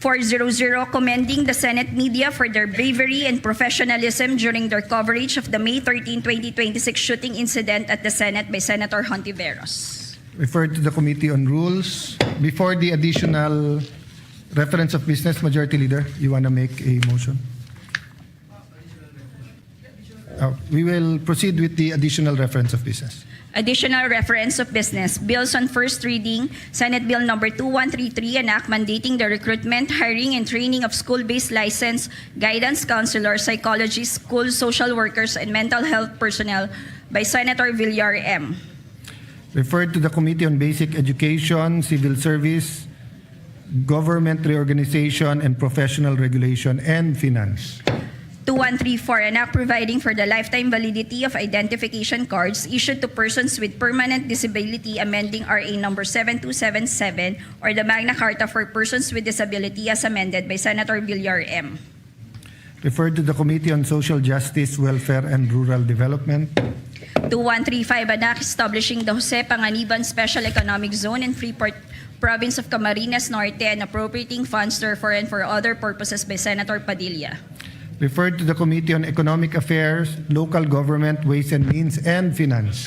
400, commending the Senate media for their bravery and professionalism during their coverage of the May 13, 2026 shooting incident at the Senate by Senator Hontiveros. Referred to the Committee on Rules. Before the additional reference of business, Majority Leader, you want to make a motion? We will proceed with the additional reference of business. Additional reference of business. Bills on first reading. Senate Bill number 2133, an act mandating the recruitment, hiring, and training of school-based licensed guidance counselors, psychologists, school social workers, and mental health personnel by Senator Villar M. Referred to the Committee on Basic Education, Civil Service, Government Reorganization and Professional Regulation, and Finance. 2134, an act providing for the lifetime validity of identification cards issued to persons with permanent disability, amending RA number 7277, or the Magna Carta for persons with disability as amended by Senator Villar M. Referred to the Committee on Social Justice, Welfare, and Rural Development. 2135, an act establishing the Jose Panganiban Special Economic Zone in Freeport Province of Camarines Norte and appropriating funds therefore and for other purposes by Senator Padilla. Referred to the Committee on Economic Affairs, Local Government, Ways and Means, and Finance.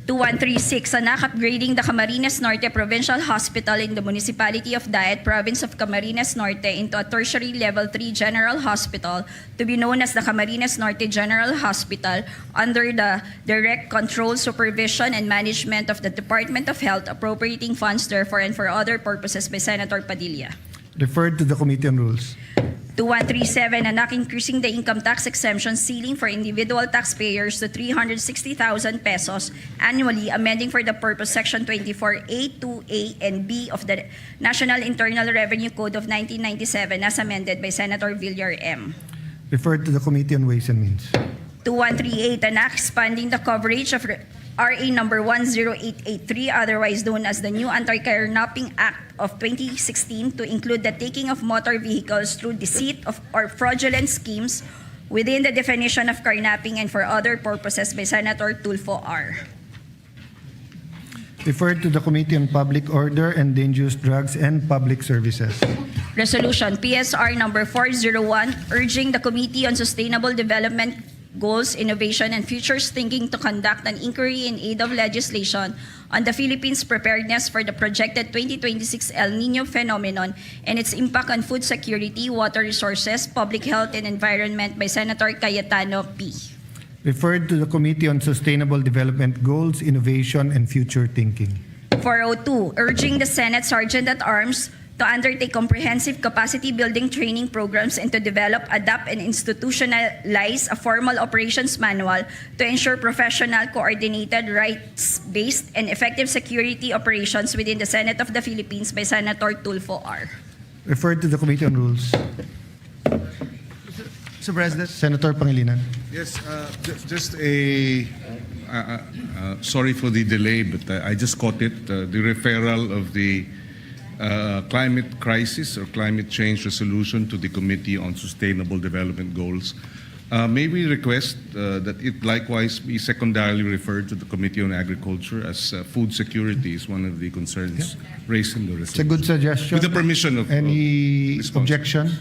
2136, anak upgrading the Camarines Norte Provincial Hospital in the Municipality of Daet, Province of Camarines Norte into a tertiary level 3 general hospital to be known as the Camarines Norte General Hospital under the direct control, supervision, and management of the Department of Health, appropriating funds therefore and for other purposes by Senator Padilla. Referred to the Committee on Rules. 2137, anak increasing the income tax exemption ceiling for individual taxpayers to 360,000 pesos annually, amending for the purpose Section 24A, 2A, and B of the National Internal Revenue Code of 1997 as amended by Senator Villar M. Referred to the Committee on Ways and Means. 2138, anak expanding the coverage of RA number 10883, otherwise known as the new Anti-Kidnapping Act of 2016, to include the taking of motor vehicles through deceit of or fraudulent schemes within the definition of kidnapping and for other purposes by Senator Tulfo R. Referred to the Committee on Public Order and Dangerous Drugs and Public Services. Resolution PSR number 401, urging the Committee on Sustainable Development Goals, Innovation, and Futures Thinking to conduct an inquiry in aid of legislation on the Philippines' preparedness for the projected 2026 El Nino phenomenon and its impact on food security, water resources, public health, and environment by Senator Cayetano P. Referred to the Committee on Sustainable Development Goals, Innovation, and Future Thinking. 402, urging the Senate Sergeant-at-Arms to undertake comprehensive capacity building training programs and to develop, adapt, and institutionalize a formal operations manual to ensure professional, coordinated, rights-based, and effective security operations within the Senate of the Philippines by Senator Tulfo R. Referred to the Committee on Rules. Mr. President. Senator Pangilinan. Yes, just a sorry for the delay, but I just caught it. The referral of the climate crisis or climate change resolution to the Committee on Sustainable Development Goals. May we request that it likewise be secondarily referred to the Committee on Agriculture, as food security is one of the concerns raised in the resolution. It's a good suggestion. With the permission of Any the sponsor. objection?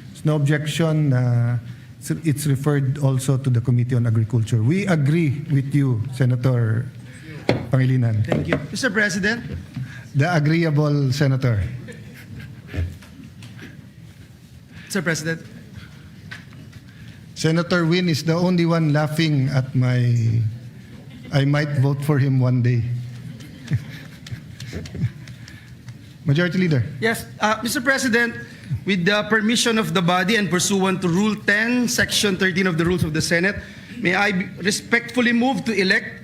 There's no objection. It's referred also to the Committee on Agriculture. We agree with you, Senator Pangilinan. Thank you. Mr. President. The agreeable senator. Mr. President. Senator Win is the only one laughing at I might vote for him one day. Majority Leader. Yes, Mr. President, with the permission of the body and pursuant to Rule 10, Section 13 of the Rules of the Senate, may I respectfully move to elect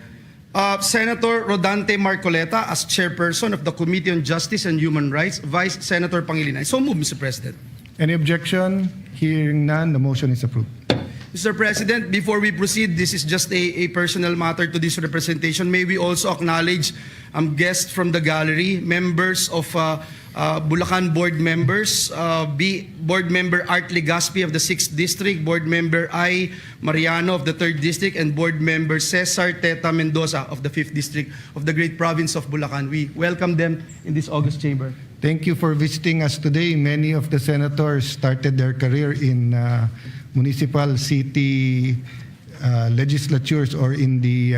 Senator Rodante Marcoleta as chairperson of the Committee on Justice and Human Rights, Vice Senator Pangilinan. So move, Mr. President. Any objection? Hearing none, the motion is approved. Mr. President, before we proceed, this is just a personal matter to this representation. May we also acknowledge guests from the gallery, members of Bulacan board members, Board Member Art Legaspi of the 6th District, Board Member I. Mariano of the 3rd District, and Board Member Cesar Teta Mendoza of the 5th District of the great province of Bulacan. We welcome them in this august chamber. Thank you for visiting us today. Many of the senators started their career in municipal, city legislatures or in the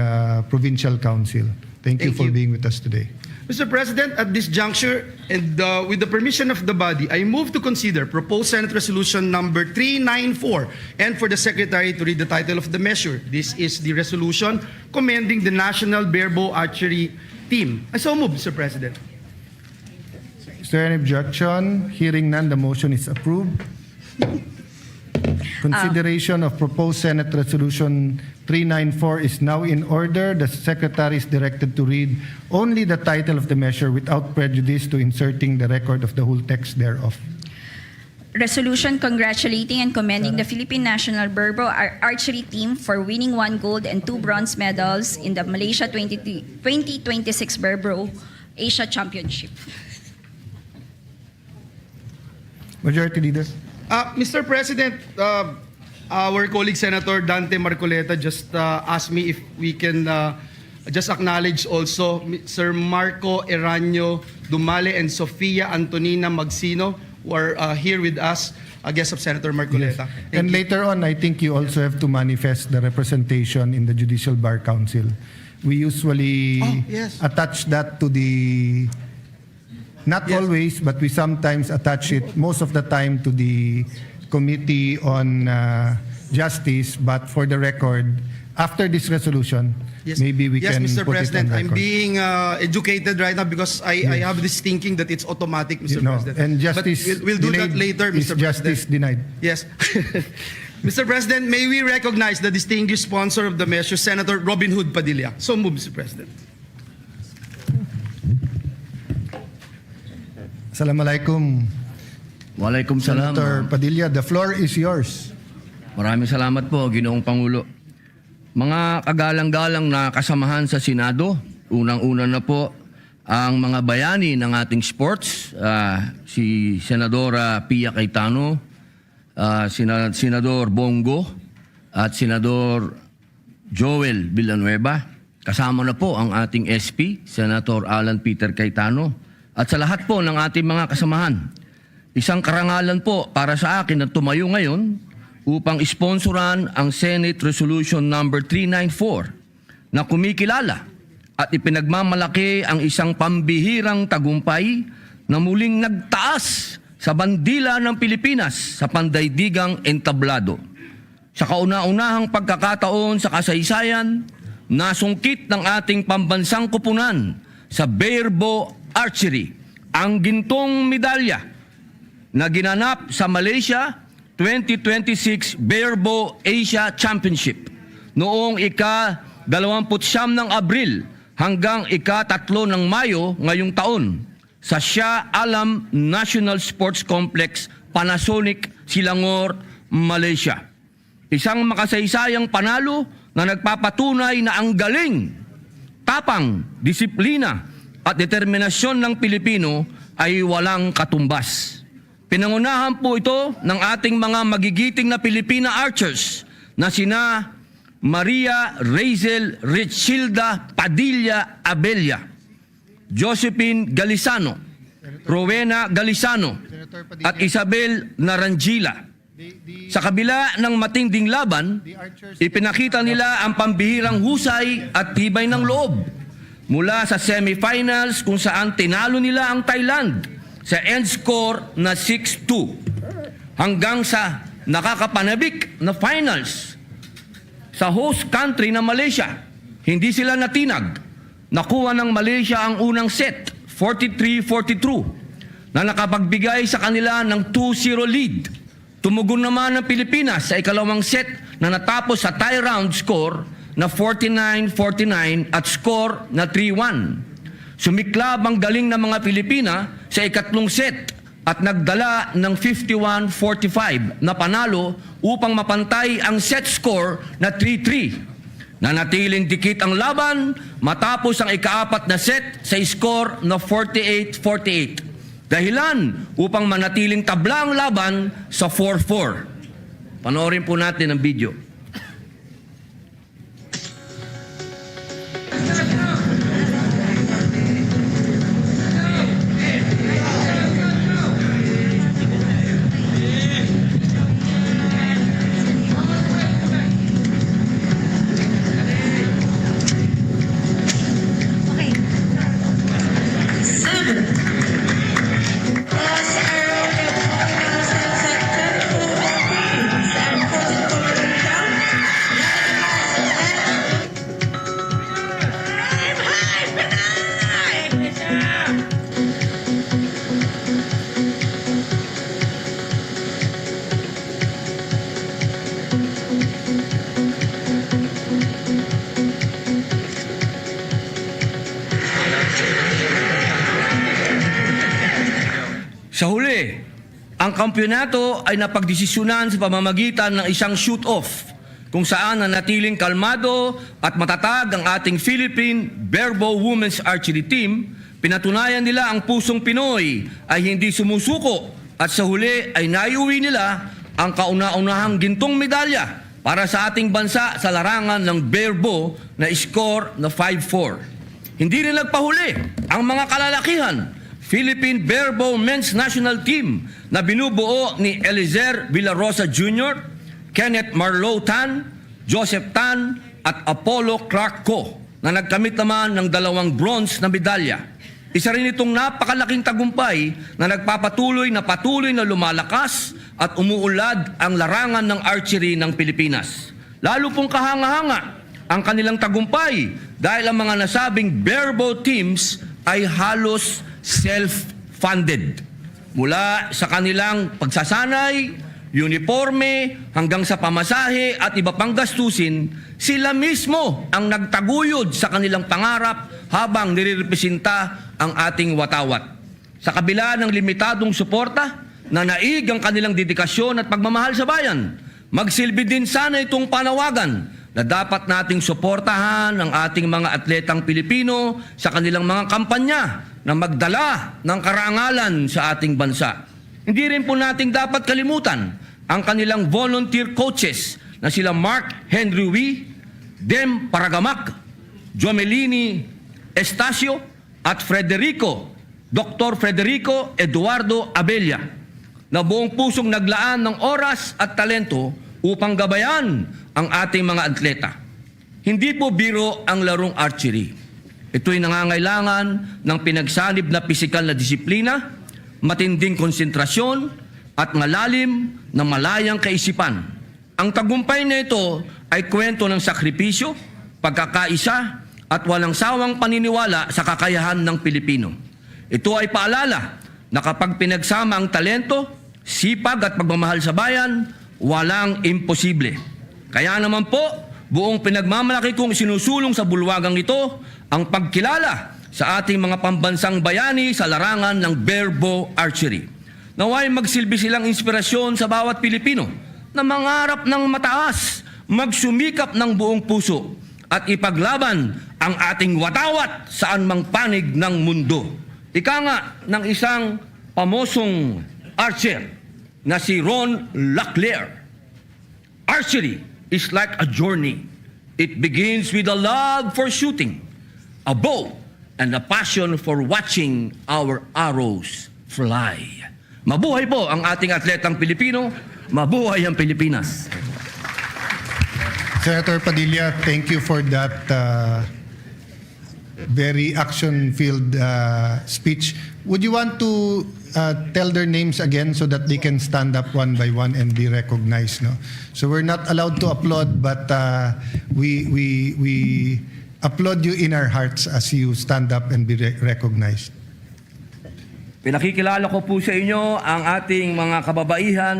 provincial council. Thank you Thank for you. being with us today. Mr. President, at this juncture, and with the permission of the body, I move to consider proposed Senate Resolution number 394 and for the Secretary to read the title of the measure. This is the resolution commending the National Barebow Archery Team. I so move, Mr. President. Is there any objection? Hearing none, the motion is approved. Consideration of proposed Senate Resolution 394 is now in order. The Secretary is directed to read only the title of the measure without prejudice to inserting the record of the whole text thereof. Resolution congratulating and commending the Philippine National Barebow Archery Team for winning 1 gold and 2 bronze medals in the Malaysia 2026 Barebow Asia Championship. Majority Leader. Mr. President, our colleague Senator Dante Marcoleta just asked me if we can just acknowledge also Sir Marco Eranio Dumale and Sofia Antonina Magsino, who are here with us. guest of Senator Marcoleta. Thank And you. later on, I think you also have to manifest the representation in the Judicial Bar Council. We usually Oh, yes. attach that to the, not Yes. always, but we sometimes attach it most of the time to the Committee on Justice. But for the record, after this resolution, maybe we yes, can Mr. put President, it on I'm record. being educated right now because I have this thinking that it's automatic, Mr. No, President. and But justice we'll do that delayed later, is Mr. justice President. denied. Yes. Mr. President, may we recognize the distinguished sponsor of the measure, Senator Robin Hood Padilla. So move, Mr. President. Assalamualaikum. Waalaikumsalam. Senator Padilla, the floor is yours. Maraming salamat po, Ginoong Pangulo. Mga kagalang-galang na kasamahan sa Senado, unang-una na po ang mga bayani ng ating sports, si Senadora Pia Cayetano, Senador Bongo, at Senador Joel Villanueva. Kasama na po ang ating SP, Senator Alan Peter Cayetano, at sa lahat po ng ating mga kasamahan. Isang karangalan po para sa akin na tumayo ngayon upang sponsoran ang Senate Resolution number 394 na kumikilala at ipinagmamalaki ang isang pambihirang tagumpay na muling nagtaas sa bandila ng Pilipinas sa pandaigdigang entablado. Sa kauna-unahang pagkakataon sa kasaysayan, nasungkit ng ating pambansang kupunan sa Barebow Archery ang gintong medalya na ginanap sa Malaysia 2026 Barebow Asia Championship noong ika-29 ng Abril hanggang ika-3 ng Mayo ngayong taon sa Shah Alam National Sports Complex, Panasonic, Selangor, Malaysia. Isang makasaysayang panalo na nagpapatunay na ang galing, tapang, disiplina at determinasyon ng Pilipino ay walang katumbas. Pinangunahan po ito ng ating mga magigiting na Pilipina archers na sina Maria Razel Richilda Padilla Abella, Josephine Galisano, Rowena Galisano, at Isabel Narangila. Sa kabila ng matinding laban, ipinakita nila ang pambihirang husay at tibay ng loob. Mula sa semifinals kung saan tinalo nila ang Thailand sa end score na 6-2 hanggang sa nakakapanabik na finals sa host country na Malaysia. Hindi sila natinag. Nakuha ng Malaysia ang unang set, 43-42, na nakapagbigay sa kanila ng 2-0 lead. Tumugon naman ang Pilipinas sa ikalawang set na natapos sa tie round score na 49-49 at score na 3-1. Sumiklab ang galing ng mga Pilipina sa ikatlong set at nagdala ng 51-45 na panalo upang mapantay ang set score na 3-3. Nanatiling dikit ang laban matapos ang ikaapat na set sa score na 48-48. Dahilan upang manatiling tabla ang laban sa 4-4. Panoorin po natin ang video. Sa huli, ang kampyonato ay napagdesisyonan sa pamamagitan ng isang shoot-off kung saan nanatiling kalmado at matatag ang ating Philippine Barebow Women's Archery Team. Pinatunayan nila ang pusong Pinoy ay hindi sumusuko at sa huli ay naiuwi nila ang kauna-unahang gintong medalya para sa ating bansa sa larangan ng Barebow na score na 5-4. Hindi rin nagpahuli ang mga kalalakihan. Philippine Barebow Men's National Team na binubuo ni Eliezer Villarosa Jr., Kenneth Marlow Tan, Joseph Tan at Apollo Clark Co na nagkamit naman ng 2 bronze na medalya. Isa rin itong napakalaking tagumpay na nagpapatuloy na lumalakas at umuulad ang larangan ng archery ng Pilipinas. Lalo pong kahanga-hanga ang kanilang tagumpay dahil ang mga nasabing barebow teams ay halos self-funded. Mula sa kanilang pagsasanay, uniforme, hanggang sa pamasahe at iba pang gastusin, sila mismo ang nagtaguyod sa kanilang pangarap habang nirepresenta ang ating watawat. Sa kabila ng limitadong suporta, nanaig ang kanilang dedikasyon at pagmamahal sa bayan. Magsilbi din sana itong panawagan na dapat nating suportahan ang ating mga atletang Pilipino sa kanilang mga kampanya na magdala ng karangalan sa ating bansa. Hindi rin po nating dapat kalimutan ang kanilang volunteer coaches na sila Mark Henry Wee, Dem Paragamak, Jomelini Estacio at Dr. Federico Eduardo Abella na buong pusong naglaan ng oras at talento upang gabayan ang ating mga atleta. Hindi po biro ang larong archery. Ito'y nangangailangan ng pinagsanib na pisikal na disiplina, matinding konsentrasyon, at malalim na malayang kaisipan. Ang tagumpay na ito ay kwento ng sakripisyo, pagkakaisa, at walang sawang paniniwala sa kakayahan ng Pilipino. Ito ay paalala na kapag pinagsama ang talento, sipag at pagmamahal sa bayan, walang imposible. Kaya naman po, buong pinagmamalaki kong sinusulong sa bulwagang ito ang pagkilala sa ating mga pambansang bayani sa larangan ng barebow archery. Naway magsilbi silang inspirasyon sa bawat Pilipino na mangarap ng mataas, magsumikap ng buong puso at ipaglaban ang ating watawat saan mang panig ng mundo. Ika nga ng isang pamosong archer na si Ron Laclaire, archery is like a journey. It begins with a love for shooting, a bow, and a passion for watching our arrows fly. Mabuhay po ang ating atletang Pilipino, mabuhay ang Pilipinas. Senator Padilla, thank you for that very action-filled speech. Would you want to tell their names again so that they can stand up one by one and be recognized? No? So we're not allowed to applaud, but we applaud you in our hearts as you stand up and be recognized. Pinakikilala ko po sa inyo ang ating mga kababaihan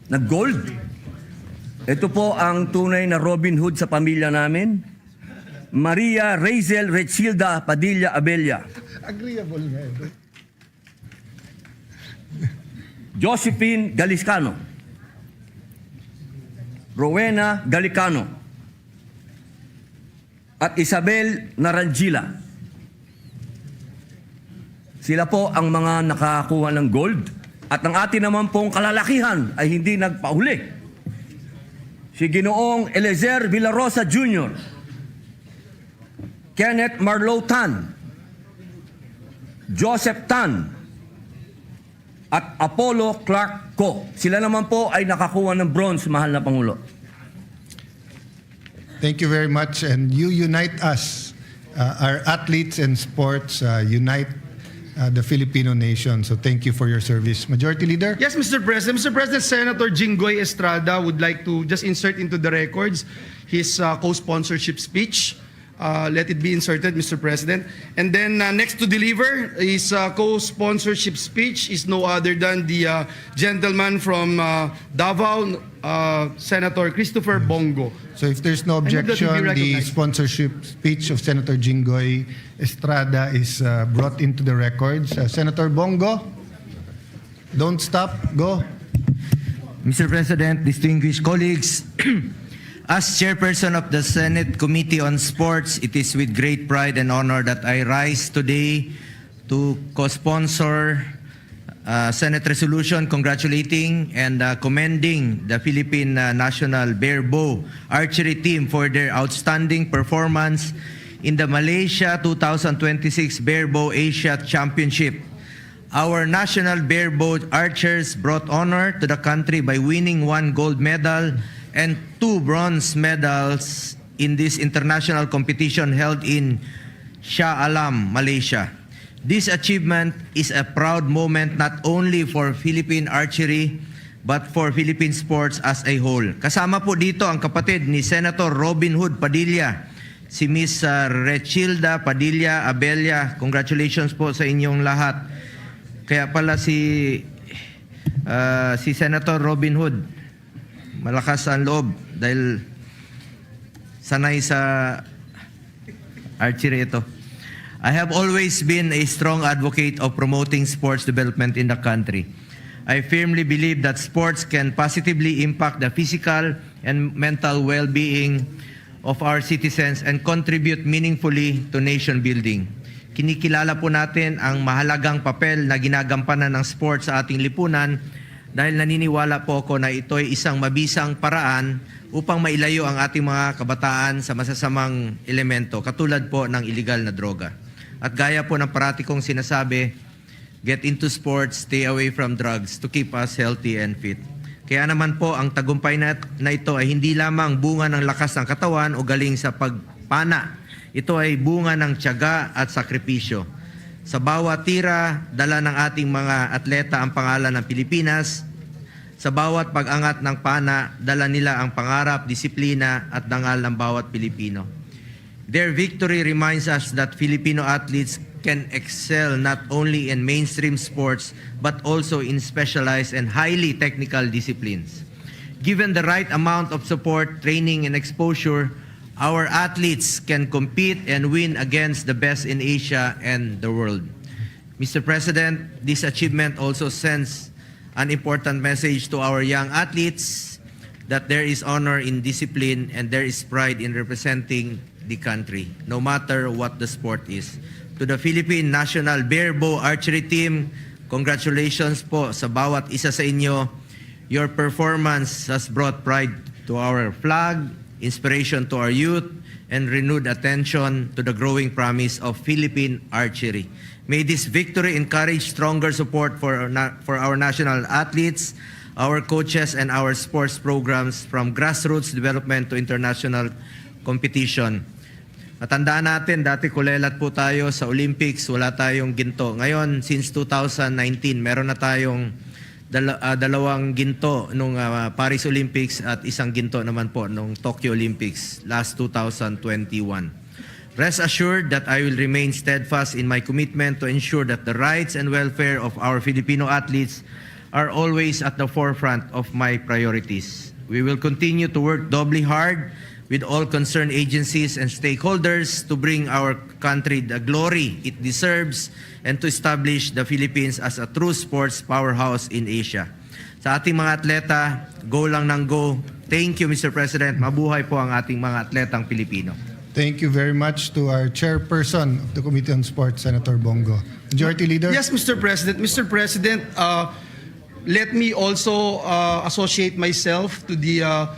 na gold. Ito po ang tunay na Robin Hood sa pamilya namin. Maria Razel Rechilda Padilla Abella. Agreeable, man. Josephine Galiscano. Rowena Galicano. At Isabel Narangila. Sila po ang mga nakakuha ng gold at ang atin naman pong kalalakihan ay hindi nagpahuli. Si Ginoong Eliezer Villarosa Jr., Kenneth Marlow Tan, Joseph Tan, at Apollo Clark Co. Sila naman po ay nakakuha ng bronze, mahal na Pangulo. Thank you very much, and you unite us. Our athletes and sports unite the Filipino nation. So thank you for your service. Majority Leader? Yes, Mr. President. Mr. President, Senator Jinggoy Estrada would like to just insert into the records his co-sponsorship speech. Let it be inserted, Mr. President. And then next to deliver his co-sponsorship speech is no other than the gentleman from Davao, Senator Christopher Bongo. So if there's no objection, the sponsorship speech of Senator Jinggoy Estrada is brought into the records. Senator Bongo, don't stop, go. Mr. President, distinguished colleagues, as chairperson of the Senate Committee on Sports, it is with great pride and honor that I rise today to co-sponsor Senate resolution congratulating and commending the Philippine National Barebow Archery Team for their outstanding performance in the Malaysia 2026 Barebow Asia Championship. Our national barebow archers brought honor to the country by winning 1 gold medal and 2 bronze medals in this international competition held in Shah Alam, Malaysia. This achievement is a proud moment not only for Philippine archery but for Philippine sports as a whole. Kasama po dito ang kapatid ni Senator Robin Hood Padilla, si Miss Rechilda Padilla Abella. Congratulations po sa inyong lahat. Kaya pala si Senator Robin Hood, malakas ang loob dahil sanay sa archery ito. I have always been a strong advocate of promoting sports development in the country. I firmly believe that sports can positively impact the physical and mental well-being of our citizens and contribute meaningfully to nation building. Kinikilala po natin ang mahalagang papel na ginagampanan ng sports sa ating lipunan dahil naniniwala po ako na ito ay isang mabisang paraan upang mailayo ang ating mga kabataan sa masasamang elemento katulad po ng illegal na droga. At gaya po ng parati kong sinasabi, get into sports, stay away from drugs to keep us healthy and fit. Kaya naman po ang tagumpay na ito ay hindi lamang bunga ng lakas ng katawan o galing sa pagpana. Ito ay bunga ng tiyaga at sakripisyo. Sa bawat tira, dala ng ating mga atleta ang pangalan ng Pilipinas. Sa bawat pag-angat ng pana, dala nila ang pangarap, disiplina at dangal ng bawat Pilipino. Their victory reminds us that Filipino athletes can excel not only in mainstream sports but also in specialized and highly technical disciplines. Given the right amount of support, training, and exposure, our athletes can compete and win against the best in Asia and the world. Mr. President, this achievement also sends an important message to our young athletes that there is honor in discipline and there is pride in representing the country, no matter what the sport is. To the Philippine National Barebow Archery Team, congratulations po sa bawat isa sa inyo. Your performance has brought pride to our flag, inspiration to our youth, and renewed attention to the growing promise of Philippine archery. May this victory encourage stronger support for our national athletes, our coaches, and our sports programs from grassroots development to international competition. Matandaan natin, dati kulelat po tayo sa Olympics, wala tayong ginto. Ngayon, since 2019, meron na tayong dalawang ginto nung Paris Olympics at isang ginto naman po nung Tokyo Olympics last 2021. Rest assured that I will remain steadfast in my commitment to ensure that the rights and welfare of our Filipino athletes are always at the forefront of my priorities. We will continue to work doubly hard with all concerned agencies and stakeholders to bring our country the glory it deserves and to establish the Philippines as a true sports powerhouse in Asia. Sa ating mga atleta, go lang ng go. Thank you, Mr. President. Mabuhay po ang ating mga atletang Pilipino. Thank you very much to our chairperson of the Committee on Sports, Senator Bongo. Majority Leader? Yes, Mr. President. Mr. President, let me also associate myself to the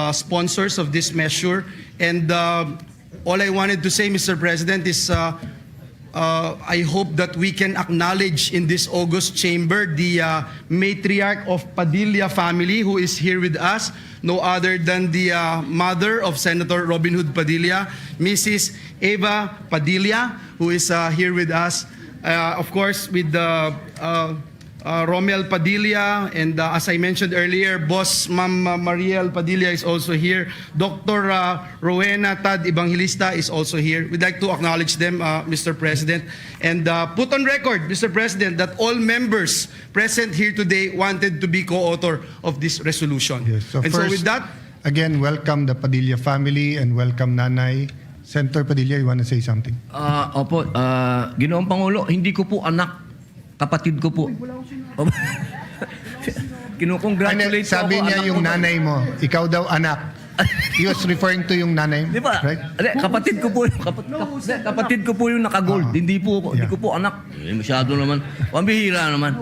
sponsors of this measure. And all I wanted to say, Mr. President, is I hope that we can acknowledge in this August chamber the matriarch of Padilla family who is here with us, no other than the mother of Senator Robin Hood Padilla, Mrs. Eva Padilla, who is here with us. Of course, with the Romel Padilla, and as I mentioned earlier, Boss Ma'am Mariel Padilla is also here. Dr. Rowena Tad Evangelista is also here. We'd like to acknowledge them, Mr. President, and put on record, Mr. President, that all members present here today wanted to be co-author of this resolution. Yes. So and first, so with that, again, welcome the Padilla family and welcome Nanay. Senator Padilla, you want to say something? Opo, Ginoong Pangulo, hindi ko po anak, kapatid ko po. Kinukongratulate Sabi ako, niya anak yung ko. nanay mo, ikaw daw anak. He was referring to yung nanay, Di ba? right? Kapatid ko po yung kapatid ko po yung naka-gold. Hindi Yeah. ko po anak. Masyado naman. Pambihira naman.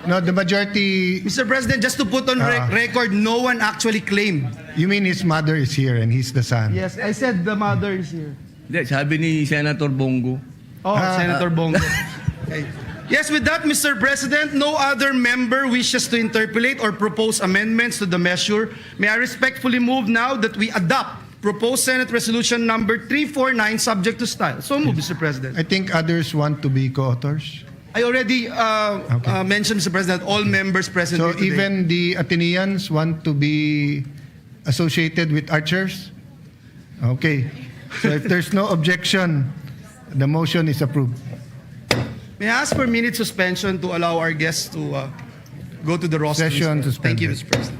No, the majority, Mr. President, just to put on record, no one actually claimed. you mean his mother is here and he's the son? Yes, I said the mother is here. Hindi, sabi ni Senator Bongo. Oh, Senator Bongo. Okay. Yes, with that, Mr. President, no other member wishes to interpolate or propose amendments to the measure. May I respectfully move now that we adopt proposed Senate Resolution number 349 subject to style. So move, Mr. President. I think others want to be co-authors. I already mentioned, Mr. President, all members present So here today. even the Athenians want to be associated with archers? Okay. So if there's no objection, the motion is approved. May I ask for a minute suspension to allow our guests to go to the roster? Session Thank you, suspended. Mr. President.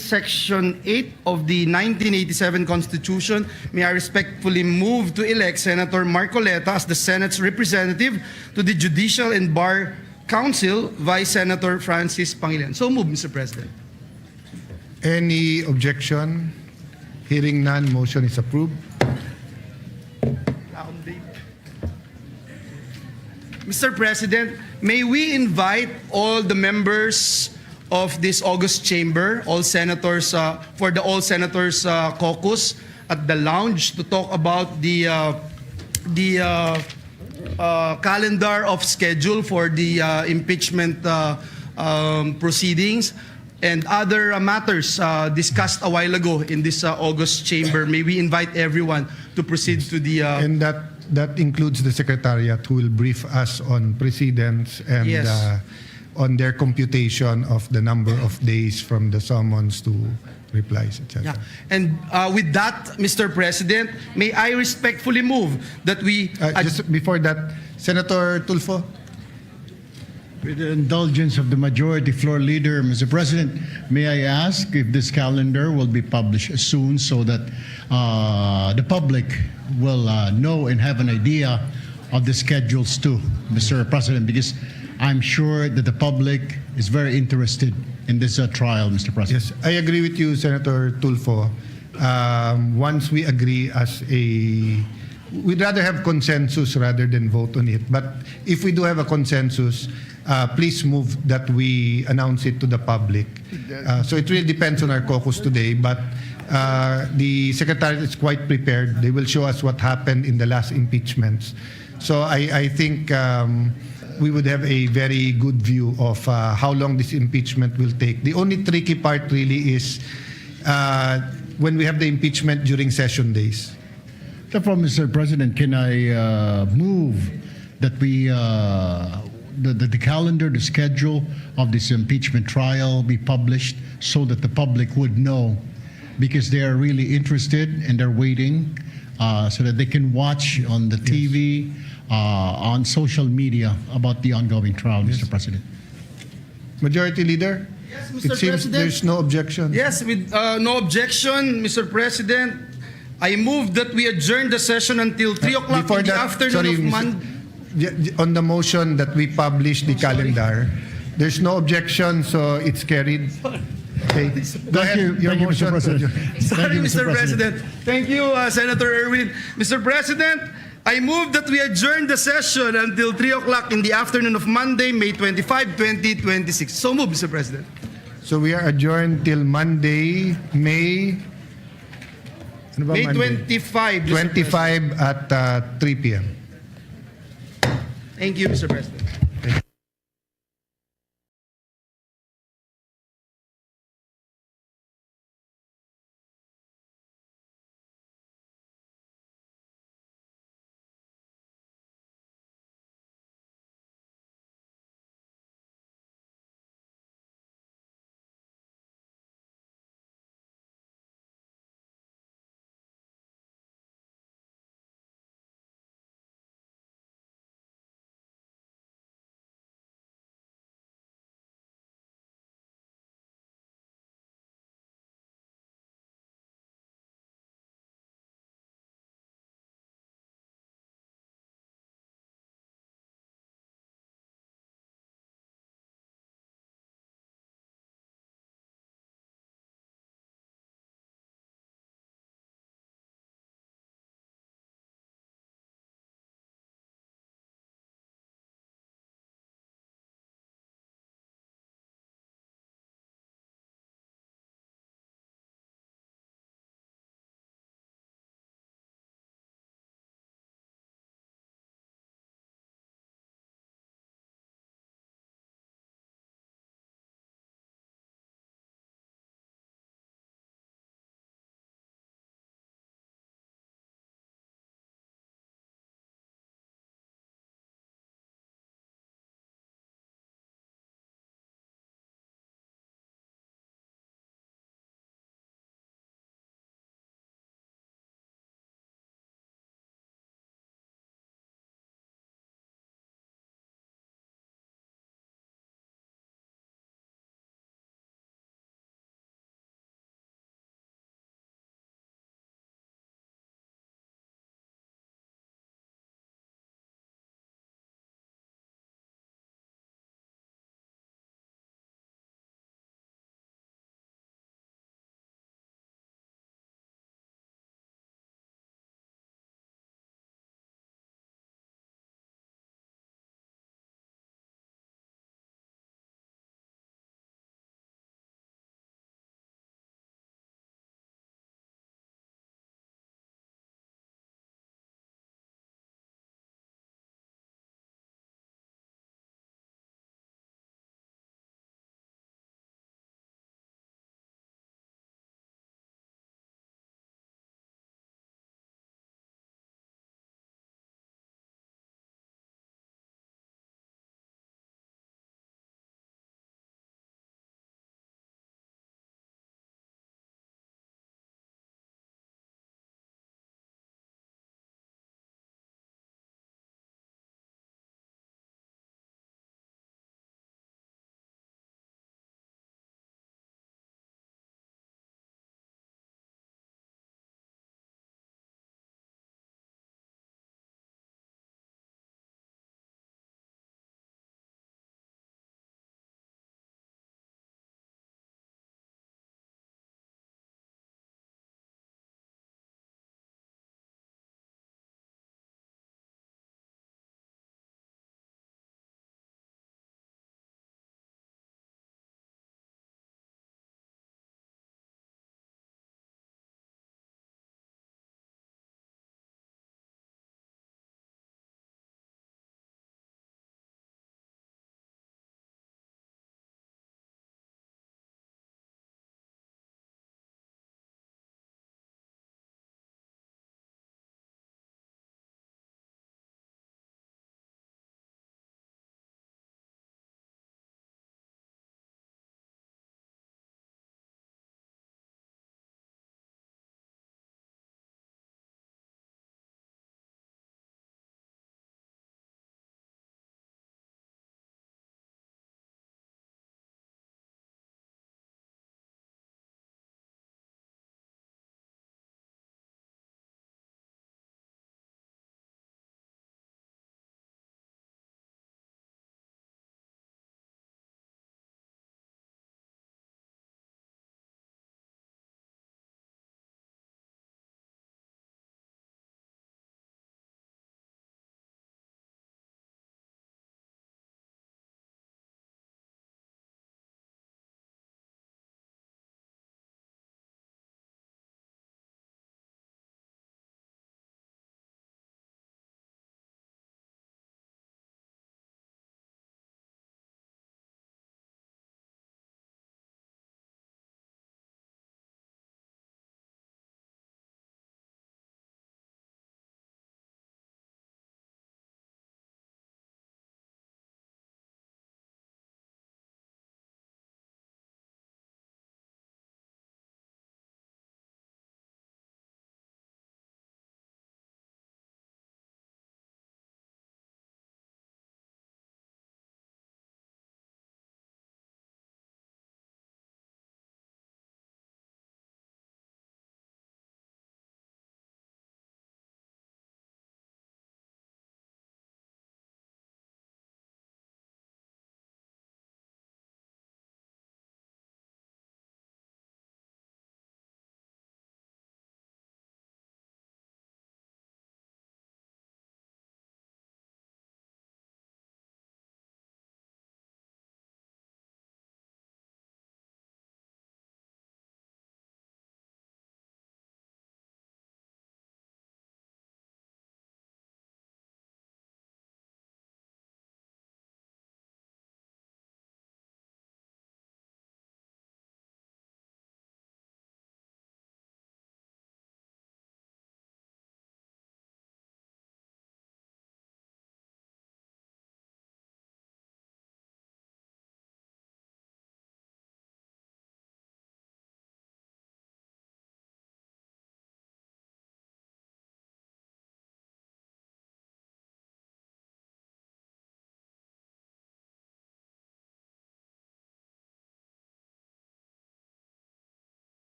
Section 8 of the 1987 Constitution, may I respectfully move to elect Senator Marcoleta as the Senate's representative to the Judicial and Bar Council, Vice Senator Francis Pangilinan. So move, Mr. President. Any objection? Hearing none, motion is approved. Mr. President, may we invite all the members of this August chamber, all senators, for the All Senators Caucus at the lounge to talk about the calendar of schedule for the impeachment proceedings and other matters discussed a while ago in this August chamber. May we invite everyone to proceed to the... And that includes the Secretariat who will brief us on precedents and Yes. on their computation of the number of days from the summons to replies, etc. Yeah. And with that, Mr. President, may I respectfully move that we... Just before that, Senator Tulfo. With the indulgence of the majority floor leader, Mr. President, may I ask if this calendar will be published soon so that the public will know and have an idea of the schedules too, Mr. President, because I'm sure that the public is very interested in this trial, Mr. President. Yes, I agree with you, Senator Tulfo. Once we agree as a... We'd rather have consensus rather than vote on it. But if we do have a consensus, please move that we announce it to the public. So it really depends on our caucus today, but the Secretariat is quite prepared. They will show us what happened in the last impeachments. So I think we would have a very good view of how long this impeachment will take. The only tricky part really is when we have the impeachment during session days. Therefore, Mr. President, can I move that we the calendar, the schedule of this impeachment trial be published so that the public would know, because they are really interested and they're waiting so that they can watch on the TV, on social media about the ongoing trial, Mr. President. Majority Leader? Yes, Mr. It seems President. there's no objection. Yes, with no objection, Mr. President, I move that we adjourn the session until 3 o'clock Before in the that, afternoon sorry, of Mr. Monday. On the motion that we publish the calendar, there's no objection, so it's carried. Okay. Go ahead. Your Thank you, Mr. motion. President. Sorry, Thank you, Mr. President. Thank you, Senator Erwin. Mr. President, I move that we adjourn the session until 3 o'clock in the afternoon of Monday, May 25, 2026. So move, Mr. President. So we are adjourned till Monday, May... Ano ba May Monday? 25, Mr. President. 25 at 3 p.m. Thank you, Mr. President.